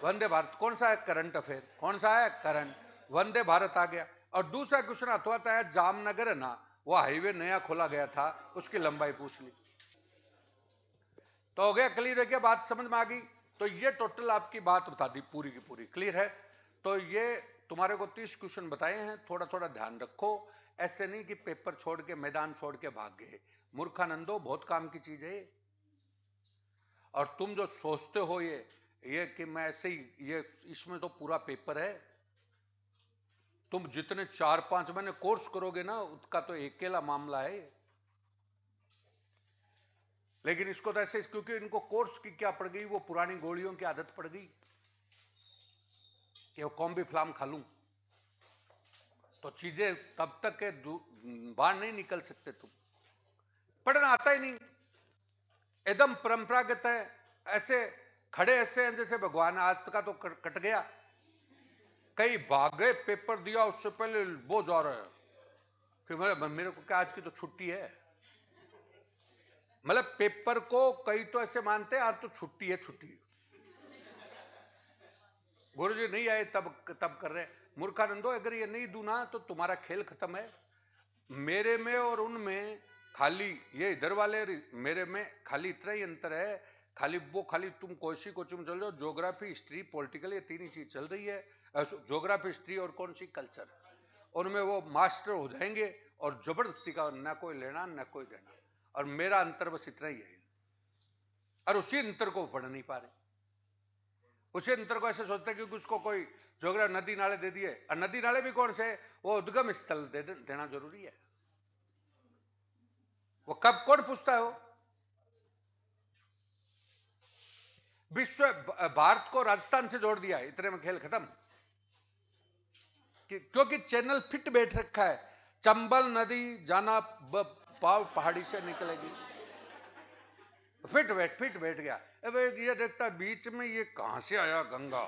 वंदे भारत, कौन सा है, करंट अफेयर, कौन सा है, करंट, वंदे भारत आ गया। और दूसरा क्वेश्चन आता है, जामनगर है ना, वो हाईवे नया खोला गया था, उसकी लंबाई पूछ ली। तो हो गया, क्लियर है क्या, बात समझ में आ गई? तो ये टोटल आपकी बात बता दी, पूरी की पूरी क्लियर है। तो ये तुम्हारे को 30 क्वेश्चन बताए हैं, थोड़ा थोड़ा ध्यान रखो। ऐसे नहीं कि पेपर छोड़ के, मैदान छोड़ के भाग गए। मूर्खानंदो, बहुत काम की चीज है। और तुम जो सोचते हो ये कि मैं ऐसे ही, ये इसमें तो पूरा पेपर है। तुम जितने 4-5 महीने कोर्स करोगे ना, उसका तो अकेला मामला है। लेकिन इसको तो ऐसे, क्योंकि इनको कोर्स की क्या पड़ गई, वो पुरानी गोलियों की आदत पड़ गई कि वो कॉम्बी फ्लाम खा लूं, तो चीजें तब तक के बाहर नहीं निकल सकते। तुम पढ़ना आता ही नहीं, एकदम परंपरागत है, ऐसे खड़े ऐसे हैं जैसे भगवान, आज का तो कट गया। कई भागे पेपर दिया, उससे पहले वो जा रहे हैं, फिर मेरे को क्या, आज की तो छुट्टी है। मतलब पेपर को कई तो ऐसे मानते हैं, आज तो छुट्टी है, छुट्टी। गुरुजी नहीं आए तब कर रहे। मूर्खानंदो, अगर ये नहीं दूं ना, तो तुम्हारा खेल खत्म है। मेरे में और उनमें खाली, ये इधर वाले मेरे में खाली इतना ही अंतर है, खाली तुम कोई कोचिंग चल जाओ, ज्योग्राफी, हिस्ट्री, पॉलिटिकल, ये 3 ही चीज चल रही है। ज्योग्राफी, हिस्ट्री और कौन सी, कल्चर, उनमें वो मास्टर हो जाएंगे, और जबरदस्ती का ना कोई लेना ना कोई देना। और मेरा अंतर बस इतना ही है, और उसी अंतर को पढ़ नहीं पा रहे। उसी अंतर को ऐसे सोचते हैं कि उसको कोई ज्योग्राफी, नदी नाले दे दिए, और नदी नाले भी कौन से, वो उद्गम स्थल देना जरूरी है। वो कब कौन पूछता है? वो विश्व, भारत को राजस्थान से जोड़ दिया है, इतने में खेल खत्म। क्योंकि चैनल फिट बैठ रखा है, चंबल नदी जाना पाव पहाड़ी से निकलेगी, फिट बैठ गया। अब ये देखता बीच में, ये कहां से आया गंगा,